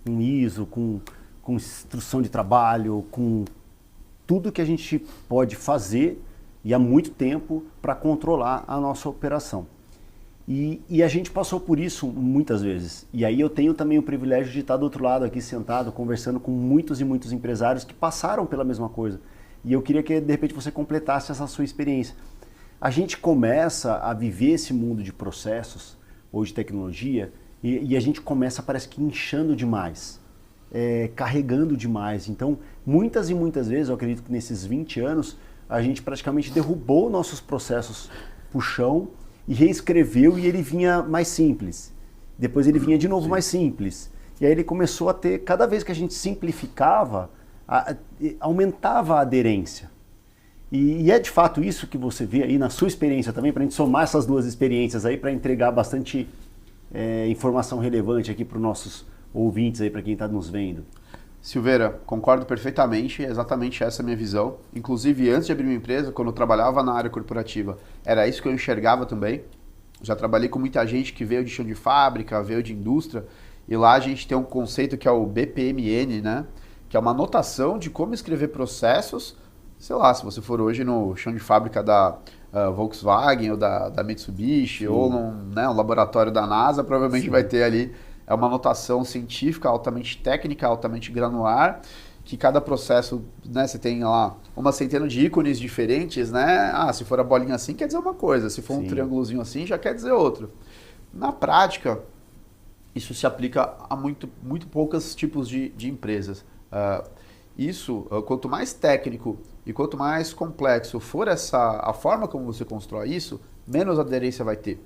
Com ISO, com instrução de trabalho, com tudo que a gente pode fazer e há muito tempo para controlar a nossa operação. E a gente passou por isso muitas vezes. E aí eu tenho também o privilégio de estar do outro lado aqui sentado, conversando com muitos e muitos empresários que passaram pela mesma coisa. E eu queria que de repente você completasse essa sua experiência. A gente começa a viver esse mundo de processos ou de tecnologia e a gente começa, parece que inchando demais, carregando demais. Então, muitas e muitas vezes, eu acredito que nesses 20 anos, a gente praticamente derrubou nossos processos pro chão e reescreveu e ele vinha mais simples. Depois ele vinha de novo mais simples. E aí ele começou a ter, cada vez que a gente simplificava, aumentava a aderência. E é de fato isso que você vê aí na sua experiência também, para a gente somar essas duas experiências aí, para entregar bastante informação relevante aqui para os nossos ouvintes aí, para quem está nos vendo. Silveira, concordo perfeitamente, é exatamente essa a minha visão. Inclusive, antes de abrir minha empresa, quando eu trabalhava na área corporativa, era isso que eu enxergava também. Já trabalhei com muita gente que veio de chão de fábrica, veio de indústria, e lá a gente tem um conceito que é o BPMN, né? Que é uma anotação de como escrever processos. Sei lá, se você for hoje no chão de fábrica da Volkswagen ou da Mitsubishi, ou num laboratório da NASA, provavelmente vai ter ali uma anotação científica altamente técnica, altamente granular, que cada processo, né, você tem lá uma centena de ícones diferentes, né? Se for a bolinha assim, quer dizer uma coisa, se for um triângulozinho assim, já quer dizer outro. Na prática, isso se aplica a muito poucos tipos de empresas. Quanto mais técnico e quanto mais complexo for a forma como você constrói isso, menos aderência vai ter.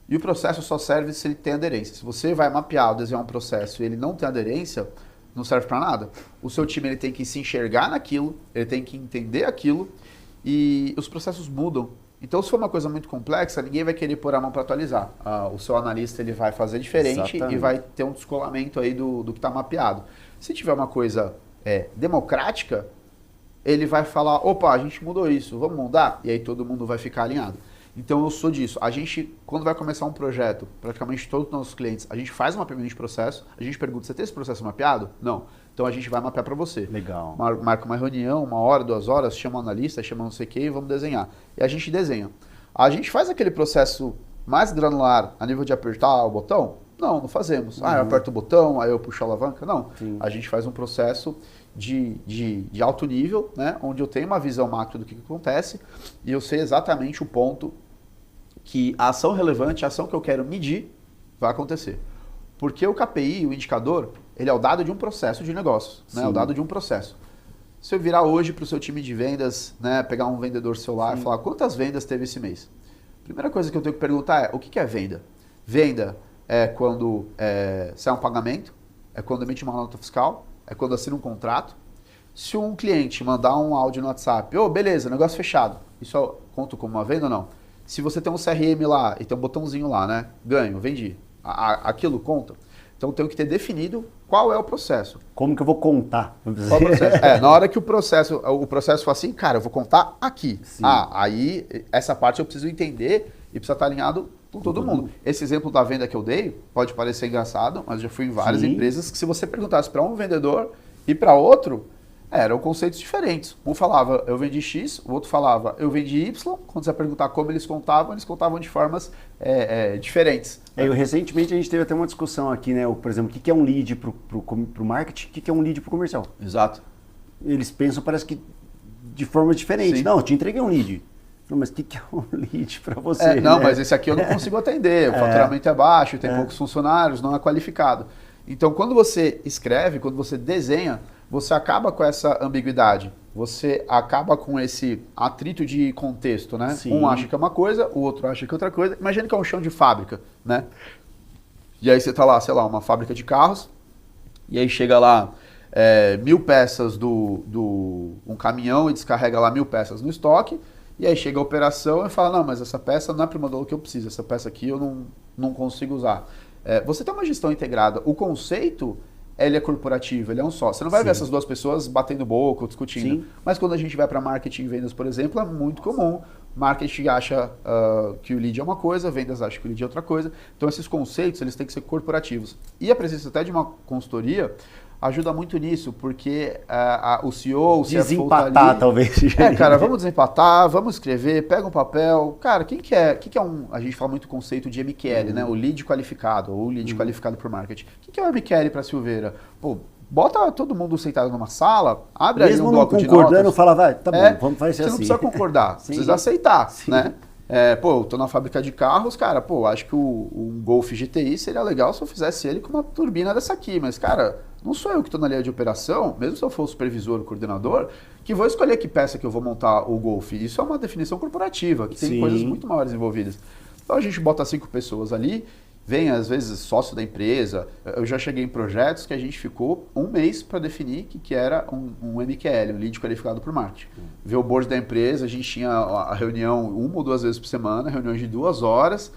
E o processo só serve se ele tem aderência. Se você vai mapear ou desenhar um processo e ele não tem aderência, não serve para nada. O seu time ele tem que se enxergar naquilo, ele tem que entender aquilo e os processos mudam. Então, se for uma coisa muito complexa, ninguém vai querer pôr a mão para atualizar. O seu analista ele vai fazer diferente. Exatamente. E vai ter um descolamento aí do que está mapeado. Se tiver uma coisa democrática, ele vai falar, opa, a gente mudou isso, vamos mudar? E aí todo mundo vai ficar alinhado. Então eu sou disso. A gente, quando vai começar um projeto, praticamente todos os nossos clientes, a gente faz um mapeamento de processo, a gente pergunta, você tem esse processo mapeado? Não. Então a gente vai mapear para você. Legal. Marca uma reunião, 1 hora, 2 horas, chama um analista, chama não sei o que e vamos desenhar. E a gente desenha. A gente faz aquele processo mais granular a nível de apertar o botão? Não fazemos. Eu aperto o botão, aí eu puxo a alavanca? Não. Sim. A gente faz um processo de alto nível, né, onde eu tenho uma visão macro do que acontece e eu sei exatamente o ponto que a ação relevante, a ação que eu quero medir, vai acontecer. Porque o KPI, o indicador, ele é o dado de um processo de negócio, né, é o dado de um processo. Se eu virar hoje para o seu time de vendas, né, pegar um vendedor celular e falar quantas vendas teve esse mês, primeira coisa que eu tenho que perguntar é, o que é venda? Venda é quando sai um pagamento, é quando emite uma nota fiscal, é quando assina um contrato. Se um cliente mandar um áudio no WhatsApp, beleza, negócio fechado, isso eu conto como uma venda ou não? Se você tem um CRM lá e tem um botãozinho lá, né? Ganho, vendi. Aquilo conta. Então, eu tenho que ter definido qual é o processo. Como que eu vou contar? Qual o processo? Na hora que o processo for assim, cara, eu vou contar aqui. Sim. Aí essa parte eu preciso entender e precisa estar alinhado com todo mundo. Esse exemplo da venda que eu dei pode parecer engraçado, mas eu já fui em várias empresas que se você perguntasse para um vendedor e para outro, eram conceitos diferentes. Um falava, eu vendi X, o outro falava, eu vendi Y. Quando você perguntar como eles contavam de formas diferentes. Recentemente a gente teve até uma discussão aqui, né? Por exemplo, o que é um lead para o marketing, o que é um lead para o comercial. Exato. Eles pensam, parece que de forma diferente. Sim. Não, eu te entreguei um lead. Não, mas o que é um lead para você? Não, né? mas esse aqui eu não consigo atender. O faturamento é baixo, tem poucos funcionários, não é qualificado. Então, quando você escreve, quando você desenha, você acaba com essa ambiguidade. Você acaba com esse atrito de contexto, né? Sim. Um acha que é uma coisa, o outro acha que é outra coisa. Imagina que é um chão de fábrica, né? E aí você tá lá, sei lá, uma fábrica de carros, e aí chega lá 1.000 peças um caminhão e descarrega lá 1.000 peças no estoque, e aí chega a operação e fala, não, mas essa peça não é para o modelo que eu preciso, essa peça aqui eu não consigo usar. Você tem uma gestão integrada, o conceito, ele é corporativo, ele é um só. Você não vai ver essas duas pessoas batendo boca ou discutindo. Sim. Mas quando a gente vai para marketing e vendas, por exemplo, é muito comum. Marketing acha que o lead é uma coisa, vendas acha que o lead é outra coisa. Então esses conceitos, eles têm que ser corporativos. E a presença até de uma consultoria ajuda muito nisso, porque o CEO, o CFO desempatar, tá ali, talvez. Cara, vamos desempatar, vamos escrever, pega um papel. Cara, que é a gente fala muito o conceito de MQL, né? O lead qualificado, ou o lead qualificado por marketing. O que é o MQL para Silveira? Pô, bota todo mundo sentado numa sala, abre ali um bloco de notas. Mesmo não concordando, fala, vai, tá bom, vamos fazer assim. Você não precisa concordar, precisa aceitar, né? Eu tô na fábrica de carros, cara, acho que um Golf GTI seria legal se eu fizesse ele com uma turbina dessa aqui, mas, cara, não sou eu que estou na linha de operação, mesmo se eu for o supervisor, o coordenador, que vou escolher que peça que eu vou montar o Golf. Isso é uma definição corporativa, que tem coisas muito maiores envolvidas. Então a gente bota 5 pessoas ali, vem às vezes sócio da empresa. Eu já cheguei em projetos que a gente ficou um mês para definir que era um MQL, um lead qualificado por marketing. Ver o board da empresa, a gente tinha a reunião 1 ou 2 vezes por semana, reuniões de 2 horas,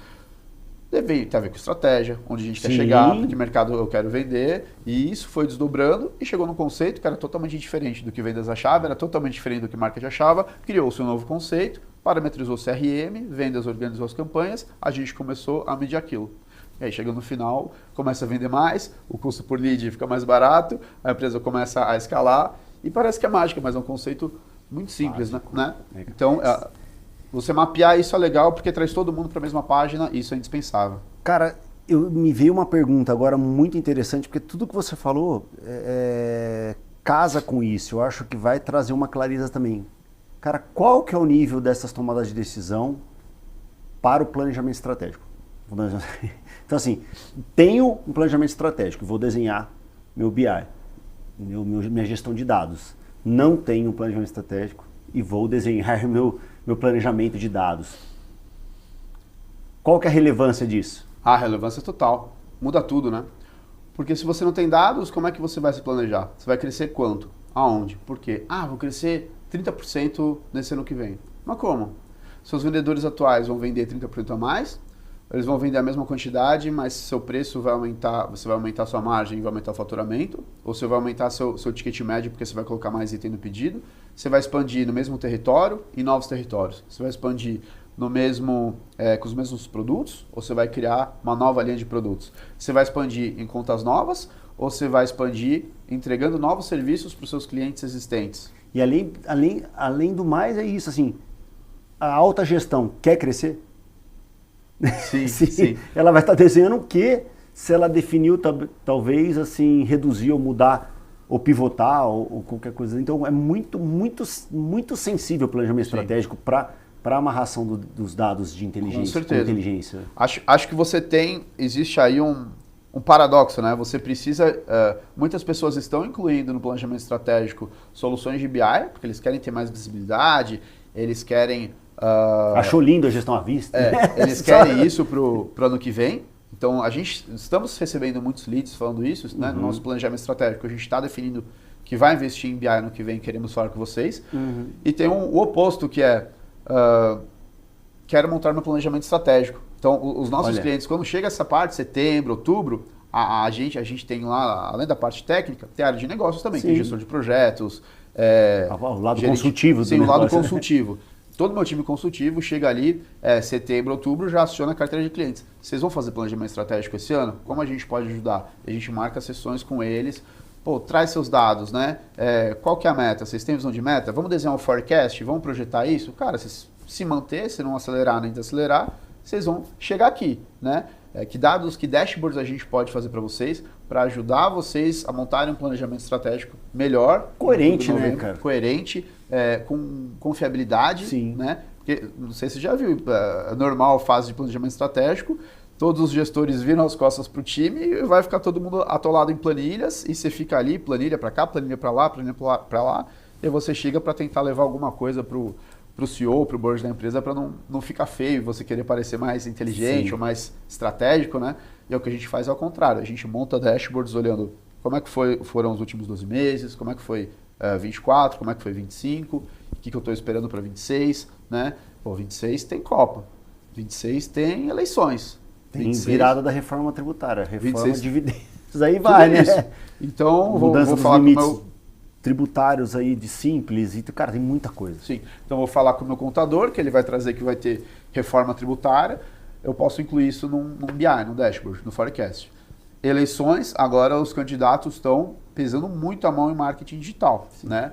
tem a ver com estratégia, onde a gente quer chegar, que mercado eu quero vender, e isso foi desdobrando e chegou num conceito que era totalmente diferente do que vendas achava, era totalmente diferente do que marketing achava, criou-se um novo conceito, parametrizou o CRM, vendas organizou as campanhas, a gente começou a medir aquilo. E aí chega no final, começa a vender mais, o custo por lead fica mais barato, a empresa começa a escalar, e parece que é mágica, mas é um conceito muito simples, né? Então, você mapear isso é legal porque traz todo mundo para a mesma página e isso é indispensável. Cara, me veio uma pergunta agora muito interessante, porque tudo que você falou casa com isso. Eu acho que vai trazer uma clareza também. Cara, qual que é o nível dessas tomadas de decisão para o planejamento estratégico? Então assim, tenho um planejamento estratégico, vou desenhar meu BI, minha gestão de dados. Não tenho um planejamento estratégico e vou desenhar meu planejamento de dados. Qual que é a relevância disso? A relevância é total. Muda tudo, né? Porque se você não tem dados, como é que você vai se planejar? Você vai crescer quanto? Aonde? Por quê? Vou crescer 30% nesse ano que vem. Mas como? Seus vendedores atuais vão vender 30% a mais, eles vão vender a mesma quantidade, mas seu preço vai aumentar, você vai aumentar a sua margem e vai aumentar o faturamento, ou você vai aumentar seu ticket médio porque você vai colocar mais item no pedido, você vai expandir no mesmo território e novos territórios. Você vai expandir no mesmo, com os mesmos produtos, ou você vai criar uma nova linha de produtos. Você vai expandir em contas novas, ou você vai expandir entregando novos serviços para os seus clientes existentes. E além do mais é isso, assim, a alta gestão quer crescer? Sim. Ela vai estar desenhando o quê? Se ela definiu talvez assim reduzir ou mudar ou pivotar ou qualquer coisa. Então é muito sensível o planejamento estratégico para a amarração dos dados de inteligência. Com certeza. Inteligência. Acho que existe aí um paradoxo, né? Você precisa, muitas pessoas estão incluindo no planejamento estratégico soluções de BI, porque eles querem ter mais visibilidade, eles querem... Achou lindo a gestão à vista. Eles querem isso para o ano que vem. Então, estamos recebendo muitos leads falando isso, né? No nosso planejamento estratégico. A gente está definindo que vai investir em BI ano que vem, queremos falar com vocês. E tem o oposto, que é, quero montar meu planejamento estratégico. Então, os nossos clientes, quando chega essa parte, setembro, outubro, a gente tem lá, além da parte técnica, tem a área de negócios também, Sim. tem gestor de projetos. O lado consultivo. Sim, o lado consultivo. Todo meu time consultivo chega ali, setembro, outubro, já aciona a carteira de clientes. Vocês vão fazer planejamento estratégico esse ano? Como a gente pode ajudar? A gente marca sessões com eles. Pô, traz seus dados, né? Qual que é a meta? Vocês têm visão de meta? Vamos desenhar um forecast? Vamos projetar isso? Cara, se manter, se não acelerar nem desacelerar, vocês vão chegar aqui, né? Que dados, que dashboards a gente pode fazer para vocês, para ajudar vocês a montarem um planejamento estratégico melhor. Coerente, né, cara? Coerente, com confiabilidade, Sim. né? Porque, não sei se você já viu, é normal fase de planejamento estratégico, todos os gestores viram as costas para o time e vai ficar todo mundo atolado em planilhas e você fica ali, planilha para cá, planilha para lá, planilha para lá, e você chega para tentar levar alguma coisa para o CEO, para o board da empresa, para não ficar feio, você querer parecer mais inteligente Sim. ou mais estratégico, né? E o que a gente faz é ao contrário, a gente monta dashboards olhando como é que foram os últimos 12 meses, como é que foi 24, como é que foi 25, o que eu estou esperando para 26, né? Pô, 26 tem Copa, 26 tem eleições. Tem 26, virada da reforma tributária, reforma 26. de dividendos, aí vai, né? Isso. Então, Mudança vou dos falar limites com o meu... tributários aí de simples, e cara, tem muita coisa. Sim, então vou falar com o meu contador, que ele vai trazer que vai ter reforma tributária, eu posso incluir isso num BI, num dashboard, no forecast. Eleições, agora os candidatos estão pesando muito a mão em marketing digital, né?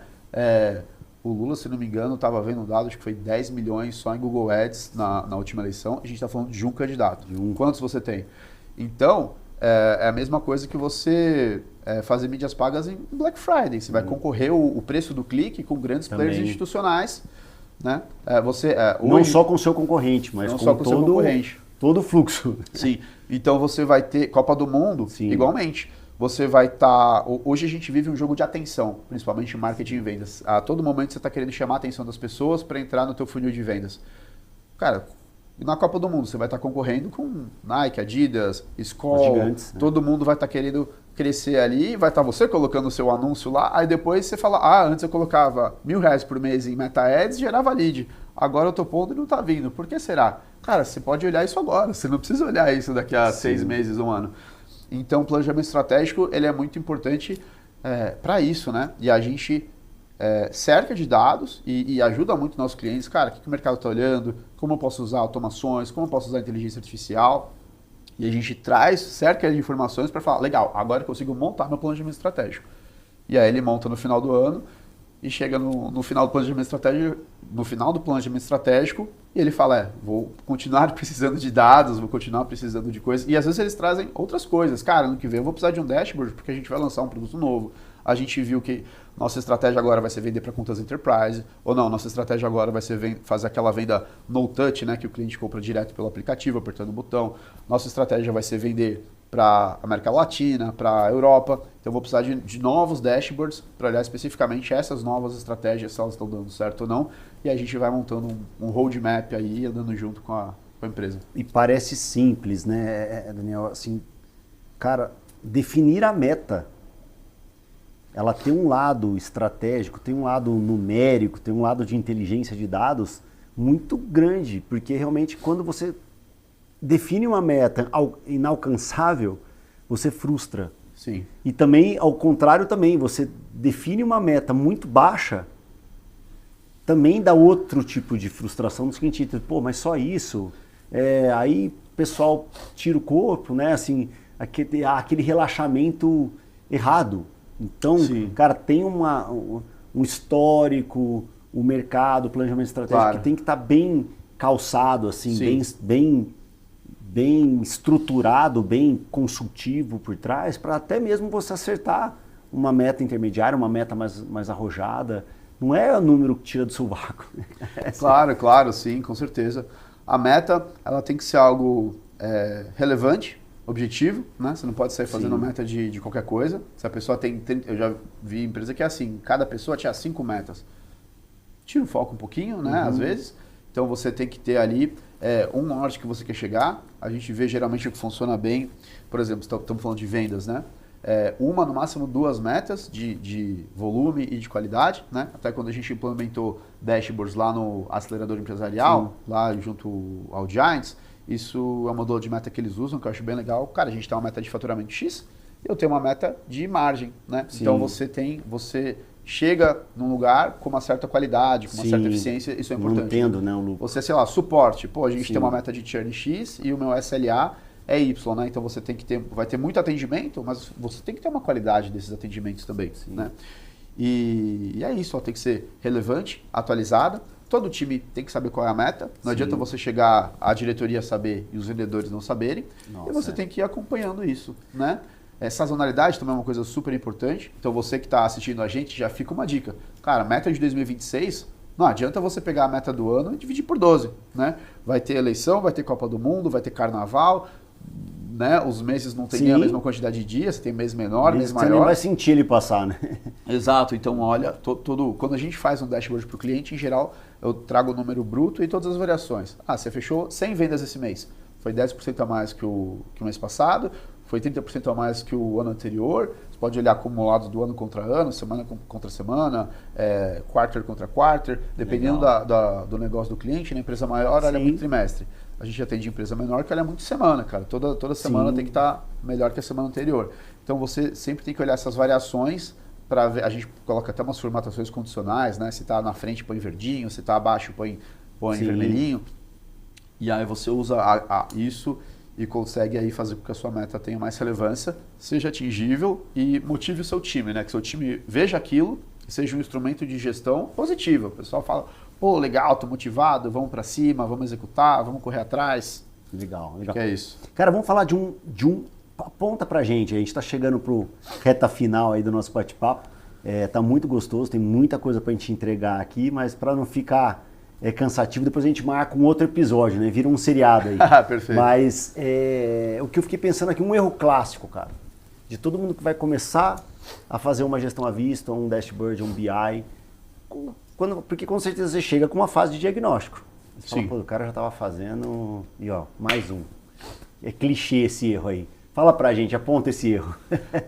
O Lula, se não me engano, estava vendo um dado, acho que foi 10 milhões só em Google Ads na última eleição. A gente está falando de um candidato. Quantos você tem? Então, é a mesma coisa que você fazer mídias pagas em Black Friday. Você vai concorrer o preço do clique com grandes players institucionais. Né? Não só com o seu concorrente, mas com o seu concorrente. Todo o fluxo. Sim. Então você vai ter Copa do Mundo, Sim. igualmente. Você vai estar... Hoje a gente vive um jogo de atenção, principalmente em marketing e vendas. A todo momento você está querendo chamar a atenção das pessoas para entrar no teu funil de vendas. Cara, na Copa do Mundo você vai estar concorrendo com Nike, Adidas, Skol, gigantes, né? Todo mundo vai estar querendo crescer ali, vai estar você colocando o seu anúncio lá, aí depois você fala, antes eu colocava R$1.000 por mês em Meta Ads e gerava lead. Agora eu tô pondo e não está vindo. Por que será? Cara, você pode olhar isso agora, você não precisa olhar isso daqui a 6 meses, 1 ano. Então, o planejamento estratégico ele é muito importante para isso, né? E a gente cerca de dados e ajuda muito nossos clientes. Cara, o que o mercado está olhando, como eu posso usar automações, como eu posso usar inteligência artificial. E a gente traz cerca de informações para falar, legal, agora eu consigo montar meu planejamento estratégico. E aí ele monta no final do ano e chega no final do planejamento estratégico, e ele fala, vou continuar precisando de dados, vou continuar precisando de coisas. E às vezes eles trazem outras coisas. Cara, ano que vem eu vou precisar de um dashboard porque a gente vai lançar um produto novo. A gente viu que nossa estratégia agora vai ser vender para contas enterprise, ou não, nossa estratégia agora vai ser fazer aquela venda no touch, né, que o cliente compra direto pelo aplicativo, apertando o botão. Nossa estratégia vai ser vender para a América Latina, para a Europa. Então, eu vou precisar de novos dashboards para olhar especificamente essas novas estratégias, se elas estão dando certo ou não. E a gente vai montando um roadmap aí, andando junto com a empresa. E parece simples, né, Daniel? Assim, cara, definir a meta, ela tem um lado estratégico, tem um lado numérico, tem um lado de inteligência de dados muito grande, porque realmente quando você define uma meta inalcançável, você frustra. Sim. E também, ao contrário também, você define uma meta muito baixa, também dá outro tipo de frustração no seguinte, pô, mas só isso? Aí o pessoal tira o corpo, né? Assim, aquele relaxamento errado. Então, Sim. cara, tem um histórico, o mercado, o planejamento estratégico, Claro. que tem que estar bem calçado, assim, Sim. bem estruturado, bem consultivo por trás, para até mesmo você acertar uma meta intermediária, uma meta mais arrojada. Não é o número que tira do sovaco. Claro, sim, com certeza. A meta, ela tem que ser algo relevante, objetivo, né? Você não pode sair fazendo meta de qualquer coisa. Se a pessoa tem... Eu já vi empresa que é assim, cada pessoa tinha 5 metas. Tira o foco um pouquinho, né? Às vezes. Então você tem que ter ali um norte que você quer chegar. A gente vê geralmente o que funciona bem. Por exemplo, estamos falando de vendas, né? Uma, no máximo 2 metas de volume e de qualidade, né? Até quando a gente implementou dashboards lá no acelerador empresarial, lá junto ao Giants, Isso é o modelo de meta que eles usam, que eu acho bem legal. Cara, a gente tem uma meta de faturamento X, eu tenho uma meta de margem, né? Sim. Então você chega num lugar com uma certa qualidade, com uma certa eficiência, isso é importante. Mantendo, né, o lucro. Você, sei lá, suporte. Pô, a gente tem uma meta de churn X e o meu SLA é Y, né? Então você tem que ter, vai ter muito atendimento, mas você tem que ter uma qualidade desses atendimentos também, né? E é isso, ó, tem que ser relevante, atualizada. Todo time tem que saber qual é a meta. Não adianta você chegar à diretoria saber e os vendedores não saberem. E você tem que ir acompanhando isso, né? Sazonalidade também é uma coisa super importante. Então você que está assistindo a gente, já fica uma dica. Cara, meta de 2026, não adianta você pegar a meta do ano e dividir por 12, né? Vai ter eleição, vai ter Copa do Mundo, vai ter Carnaval, né? Os meses não tem nem a mesma quantidade de dias, você tem mês menor, mês maior. Você nem vai sentir ele passar, né? Exato, então olha, quando a gente faz um dashboard para o cliente, em geral, eu trago o número bruto e todas as variações. Você fechou 100 vendas esse mês, foi 10% a mais que o mês passado, foi 30% a mais que o ano anterior. Você pode olhar acumulados do ano contra ano, semana contra semana, quarter contra quarter, dependendo do negócio do cliente. Na empresa maior, ela é muito trimestre. A gente atende empresa menor que ela é muito semana, cara. Toda semana tem que estar melhor que a semana anterior. Então você sempre tem que olhar essas variações para ver. A gente coloca até umas formatações condicionais, né? Se está na frente, põe verdinho, se está abaixo, põe vermelhinho. E aí você usa isso e consegue aí fazer com que a sua meta tenha mais relevância, seja atingível e motive o seu time, né? Que seu time veja aquilo e seja um instrumento de gestão positiva. O pessoal fala, pô, legal, tô motivado, vamos para cima, vamos executar, vamos correr atrás. Legal. Que é isso. Cara, vamos falar de um aponta pra gente, a gente tá chegando pro reta final aí do nosso bate-papo. Tá muito gostoso, tem muita coisa pra gente entregar aqui, mas para não ficar cansativo, depois a gente marca um outro episódio, né? Vira um seriado aí. Perfeito. Mas o que eu fiquei pensando aqui, um erro clássico, cara, de todo mundo que vai começar a fazer uma gestão à vista, um dashboard, um BI, porque com certeza você chega com uma fase de diagnóstico. Você fala, pô, o cara já estava fazendo e ó, mais um. É clichê esse erro aí. Fala pra gente, aponta esse erro.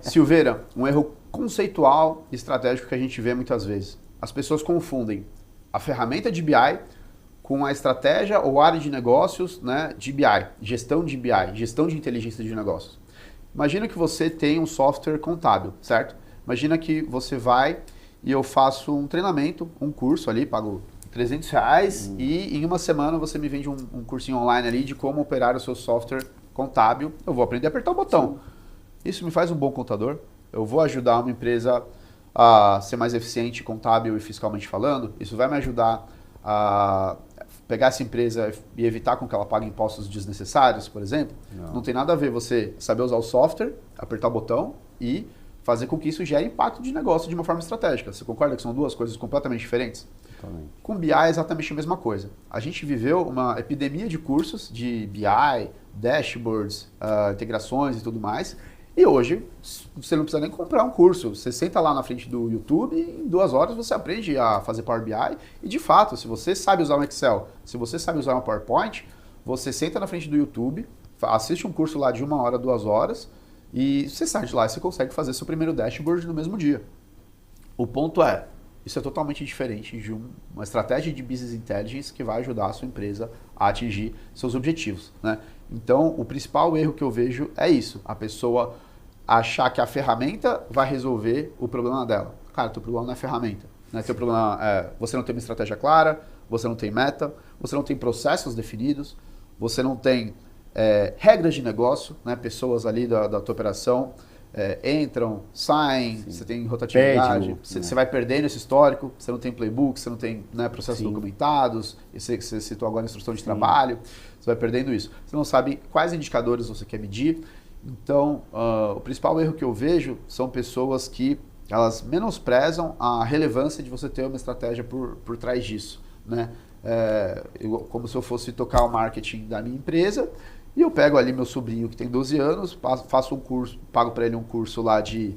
Silveira, um erro conceitual e estratégico que a gente vê muitas vezes. As pessoas confundem a ferramenta de BI com a estratégia ou área de negócios, né, de BI, gestão de BI, gestão de inteligência de negócios. Imagina que você tem um software contábil, certo? Imagina que você vai e eu faço um treinamento, um curso ali, pago R$300 e em uma semana você me vende um cursinho online ali de como operar o seu software contábil. Eu vou aprender a apertar o botão. Isso me faz um bom contador. Eu vou ajudar uma empresa a ser mais eficiente, contábil e fiscalmente falando. Isso vai me ajudar a pegar essa empresa e evitar com que ela pague impostos desnecessários, por exemplo. Não tem nada a ver você saber usar o software, apertar o botão e fazer com que isso gere impacto de negócio de uma forma estratégica. Você concorda que são duas coisas completamente diferentes? Totalmente. Com BI é exatamente a mesma coisa. A gente viveu uma epidemia de cursos de BI, dashboards, integrações e tudo mais. E hoje você não precisa nem comprar um curso. Você senta lá na frente do YouTube e em 2 horas você aprende a fazer Power BI. E de fato, se você sabe usar um Excel, se você sabe usar um PowerPoint, você senta na frente do YouTube, assiste um curso lá de 1 hora, 2 horas, e você sai de lá e você consegue fazer seu primeiro dashboard no mesmo dia. O ponto é, isso é totalmente diferente de uma estratégia de business intelligence que vai ajudar a sua empresa a atingir seus objetivos, né? Então, o principal erro que eu vejo é isso, a pessoa achar que a ferramenta vai resolver o problema dela. Cara, teu problema não é ferramenta, né? Teu problema é você não tem uma estratégia clara, você não tem meta, você não tem processos definidos, você não tem regras de negócio, né? Pessoas ali da tua operação entram, saem, você tem rotatividade, você vai perdendo esse histórico, você não tem playbook, você não tem, né, processos documentados, você citou agora a instrução de trabalho, você vai perdendo isso. Você não sabe quais indicadores você quer medir. Então, o principal erro que eu vejo são pessoas que elas menosprezam a relevância de você ter uma estratégia por trás disso, né? Como se eu fosse tocar o marketing da minha empresa e eu pego ali meu sobrinho que tem 12 anos, faço um curso, pago para ele um curso lá de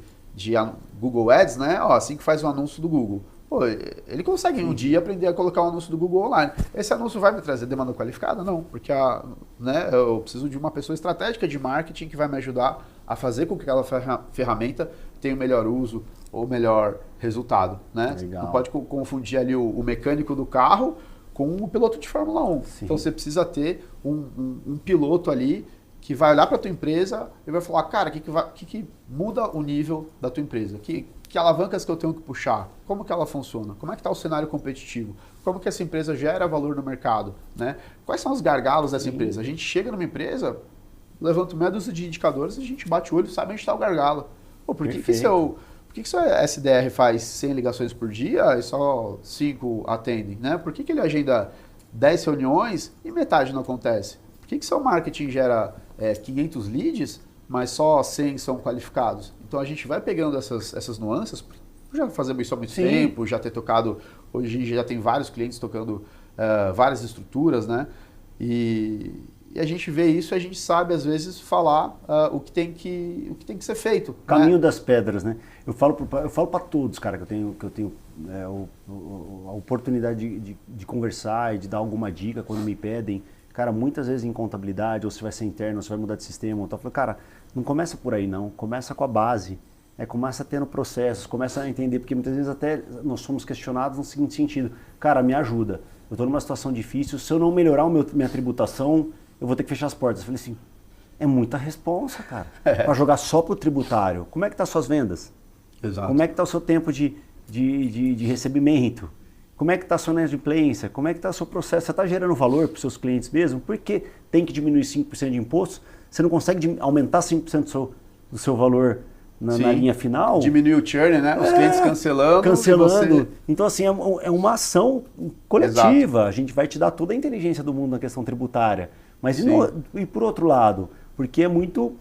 Google Ads, né? Assim que faz um anúncio do Google. Pô, ele consegue em um dia aprender a colocar um anúncio do Google online. Esse anúncio vai me trazer demanda qualificada? Não, porque né, eu preciso de uma pessoa estratégica de marketing que vai me ajudar a fazer com que aquela ferramenta tenha o melhor uso ou melhor resultado, né? Legal. Não pode confundir ali o mecânico do carro com um piloto de Fórmula 1. Sim. Então você precisa ter um piloto ali que vai olhar para a tua empresa e vai falar, cara, o que muda o nível da tua empresa? Que alavancas que eu tenho que puxar? Como que ela funciona? Como é que está o cenário competitivo? Como que essa empresa gera valor no mercado? Né? Quais são os gargalos dessa empresa? A gente chega numa empresa, levanta meia dúzia de indicadores, a gente bate o olho e sabe onde está o gargalo. Pô, por que seu SDR faz 100 ligações por dia e só 5 atendem? Né? Por que ele agenda 10 reuniões e metade não acontece? Por que seu marketing gera 500 leads, mas só 100 são qualificados? Então a gente vai pegando essas nuances, já fazemos isso há muito tempo, já ter tocado, hoje já tem vários clientes tocando várias estruturas, né? E a gente vê isso e a gente sabe, às vezes, falar o que tem que ser feito. Caminho das pedras, né? Eu falo para todos, cara, que eu tenho a oportunidade de conversar e de dar alguma dica quando me pedem. Cara, muitas vezes em contabilidade, ou se vai ser interno, ou se vai mudar de sistema, eu falo, cara, não começa por aí não, começa com a base. Começa tendo processos, começa a entender, porque muitas vezes até nós somos questionados no seguinte sentido, cara, me ajuda, eu estou numa situação difícil, se eu não melhorar minha tributação, eu vou ter que fechar as portas. Eu falei assim, é muita responsa, cara, para jogar só pro tributário. Como é que tá as suas vendas? Exato. Como é que tá o seu tempo de recebimento? Como é que está a sua inadimplência? Como é que está o seu processo? Você está gerando valor para os seus clientes mesmo? Por que tem que diminuir 5% de imposto? Você não consegue aumentar 5% do seu valor na linha final? Diminuir o churn, né? Os clientes cancelando. Você... Então, assim, é uma ação coletiva. Exato. A gente vai te dar toda a inteligência do mundo na questão tributária. Mas e por outro lado, porque é muito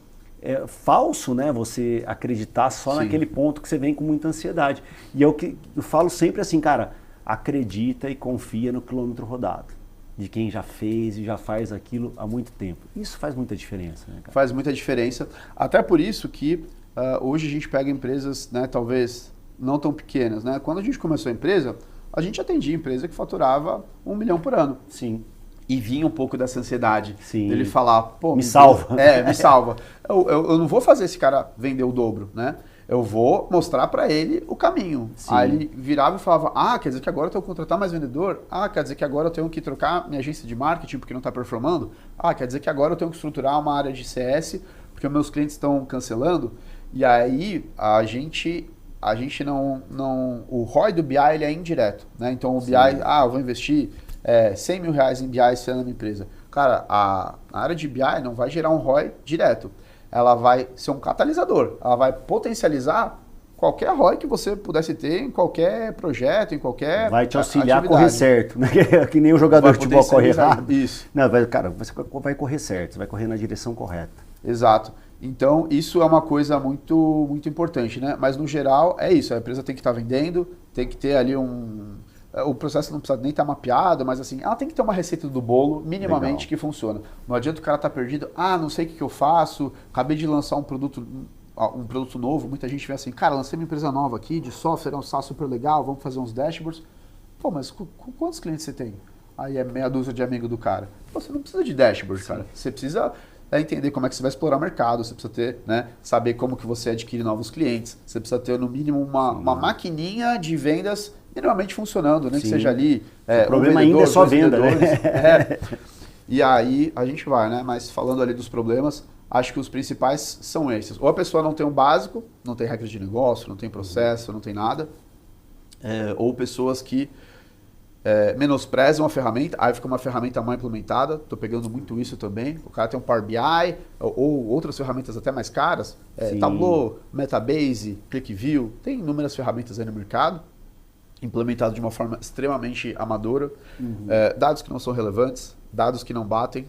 falso, né? Você acreditar só naquele ponto que você vem com muita ansiedade. E é o que eu falo sempre assim, cara, acredita e confia no quilômetro rodado, de quem já fez e já faz aquilo há muito tempo. Isso faz muita diferença, né, cara? Faz muita diferença. Até por isso que hoje a gente pega empresas, né, talvez não tão pequenas. Né? Quando a gente começou a empresa, a gente atendia empresa que faturava 1 milhão por ano. Sim. E vinha um pouco dessa ansiedade. Sim. Dele falar, pô... Me salva. Me salva. Eu não vou fazer esse cara vender o dobro, né? Eu vou mostrar para ele o caminho. Sim. Aí ele virava e falava, quer dizer que agora eu tenho que contratar mais vendedor? Quer dizer que agora eu tenho que trocar minha agência de marketing porque não está performando? Quer dizer que agora eu tenho que estruturar uma área de CS porque meus clientes estão cancelando? E aí a gente não... O ROI do BI ele é indireto, né? Então o BI, eu vou investir 100 mil reais em BI esse ano na minha empresa. Cara, a área de BI não vai gerar um ROI direto. Ela vai ser um catalisador, ela vai potencializar qualquer ROI que você pudesse ter em qualquer projeto, em qualquer vai te auxiliar a correr certo, né? Que nem o jogador de futebol corre errado. Isso. Não, cara, você vai correr certo, você vai correr na direção correta. Exato. Então, isso é uma coisa muito, muito importante, né? Mas, no geral, é isso. A empresa tem que estar vendendo, tem que ter ali o processo não precisa nem estar mapeado, mas assim, ela tem que ter uma receita do bolo, minimamente, que funciona. Não adianta o cara estar perdido, não sei o que eu faço, acabei de lançar um produto novo, muita gente vê assim, cara, lancei uma empresa nova aqui, de software, é um SaaS super legal, vamos fazer uns dashboards. Pô, mas quantos clientes você tem? Aí é meia dúzia de amigo do cara. Pô, você não precisa de dashboard, cara. Você precisa entender como é que você vai explorar o mercado, você precisa ter, né, saber como que você adquire novos clientes, você precisa ter, no mínimo, uma maquininha de vendas minimamente funcionando, né? Que seja ali... o problema ainda é só venda, né? E aí a gente vai, né? Mas falando ali dos problemas, acho que os principais são esses. Ou a pessoa não tem um básico, não tem regra de negócio, não tem processo, não tem nada. Ou pessoas que menosprezam a ferramenta, aí fica uma ferramenta mal implementada, estou pegando muito isso também. O cara tem um Power BI ou outras ferramentas até mais caras, Tableau, Metabase, ClickView, tem inúmeras ferramentas aí no mercado, implementado de uma forma extremamente amadora, dados que não são relevantes, dados que não batem,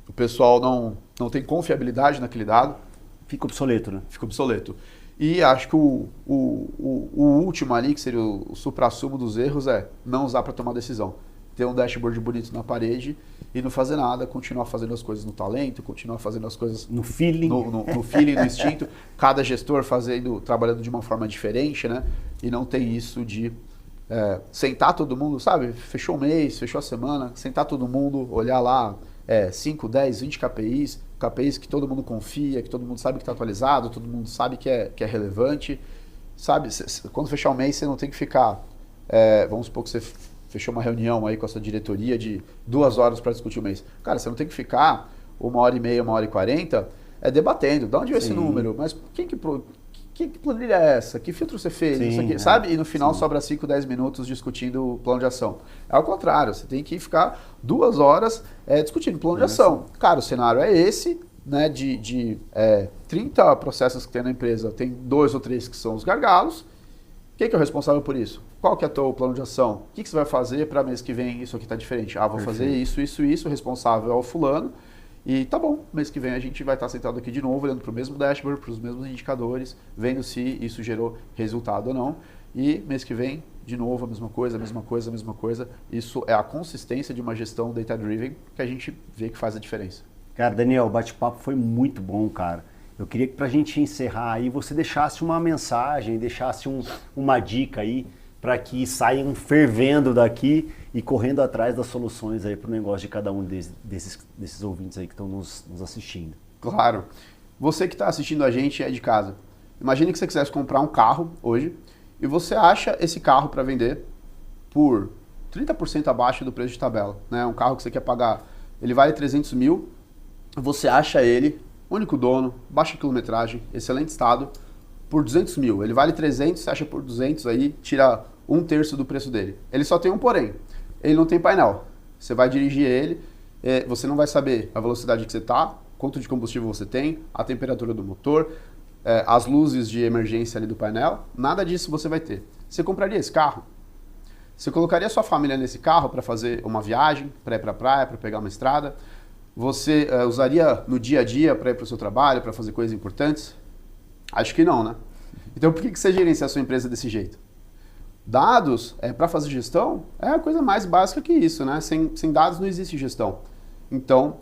o pessoal não tem confiabilidade naquele dado. Fica obsoleto, né? Fica obsoleto. E acho que o último ali, que seria o suprassumo dos erros, é não usar para tomar decisão. Ter um dashboard bonito na parede e não fazer nada, continuar fazendo as coisas no talento, continuar fazendo as coisas no feeling, no feeling, no instinto. Cada gestor trabalhando de uma forma diferente, né? E não tem isso de sentar todo mundo, sabe? Fechou o mês, fechou a semana, sentar todo mundo, olhar lá 5, 10, 20 KPIs que todo mundo confia, que todo mundo sabe que está atualizado, todo mundo sabe que é relevante. Sabe? Quando fechar o mês, você não tem que ficar... vamos supor que você fechou uma reunião aí com a sua diretoria de 2 horas para discutir o mês. Cara, você não tem que ficar 1h30, 1h40 debatendo. De onde veio esse número? Mas que planilha é essa? Que filtro você fez? Sim, isso aqui, sabe? E no final sobra 5, 10 minutos discutindo o plano de ação. É ao contrário, você tem que ficar 2 horas discutindo o plano de ação. Cara, o cenário é esse, né? De 30 processos que tem na empresa, tem 2 ou 3 que são os gargalos. Quem que é o responsável por isso? Qual que é o teu plano de ação? O que você vai fazer para mês que vem isso aqui está diferente? Vou fazer isso, o responsável é o fulano. E tá bom, mês que vem a gente vai estar sentado aqui de novo, olhando para o mesmo dashboard, para os mesmos indicadores, vendo se isso gerou resultado ou não. E mês que vem, de novo, a mesma coisa, a mesma coisa, a mesma coisa. Isso é a consistência de uma gestão data-driven que a gente vê que faz a diferença. Cara, Daniel, o bate-papo foi muito bom, cara. Eu queria que, para a gente encerrar aí, você deixasse uma mensagem, deixasse uma dica aí, para que saiam fervendo daqui e correndo atrás das soluções aí para o negócio de cada um desses ouvintes aí que estão nos assistindo. Claro. Você que está assistindo a gente é de casa. Imagine que você quisesse comprar um carro hoje e você acha esse carro para vender por 30% abaixo do preço de tabela. Né? Um carro que você quer pagar, ele vale 300 mil, você acha ele, único dono, baixa quilometragem, excelente estado, por 200 mil. Ele vale 300, você acha por 200 aí, tira 1/3 do preço dele. Ele só tem um porém, ele não tem painel. Você vai dirigir ele, você não vai saber a velocidade que você está, quanto de combustível você tem, a temperatura do motor, as luzes de emergência ali do painel, nada disso você vai ter. Você compraria esse carro? Você colocaria sua família nesse carro para fazer uma viagem, para ir para a praia, para pegar uma estrada? Você usaria no dia a dia para ir para o seu trabalho, para fazer coisas importantes? Acho que não, né? Então por que você gerencia a sua empresa desse jeito? Dados, para fazer gestão, é a coisa mais básica que isso, né? Sem dados não existe gestão. Então,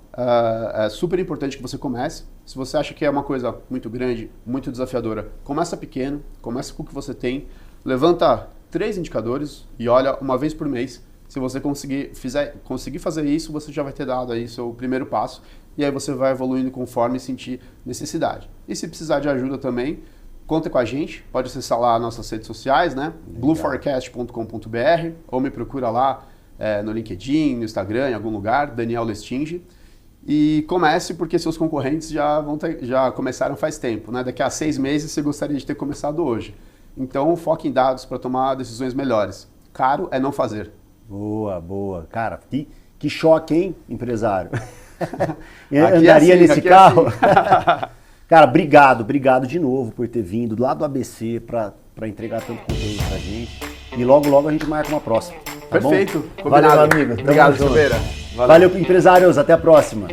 é super importante que você comece. Se você acha que é uma coisa muito grande, muito desafiadora, começa pequeno, começa com o que você tem, levanta 3 indicadores e olha uma vez por mês. Se você conseguir fazer isso, você já vai ter dado aí seu primeiro passo e aí você vai evoluindo conforme sentir necessidade. E se precisar de ajuda também, conta com a gente, pode acessar lá nossas redes sociais, né? blueforecast.com.br ou me procura lá no LinkedIn, no Instagram, em algum lugar, Daniel Lestinge. E comece porque seus concorrentes já começaram faz tempo, né? Daqui a 6 meses você gostaria de ter começado hoje. Então foque em dados para tomar decisões melhores. Caro é não fazer. Boa, boa. Cara, que choque, hein, empresário? Andaria nesse carro? Cara, obrigado de novo por ter vindo lá do ABC para entregar tanto conteúdo pra gente. E logo a gente marca uma próxima. Tá Perfeito. Bom? Valeu, amigo. Obrigado, Silveira. Valeu, empresários. Até a próxima.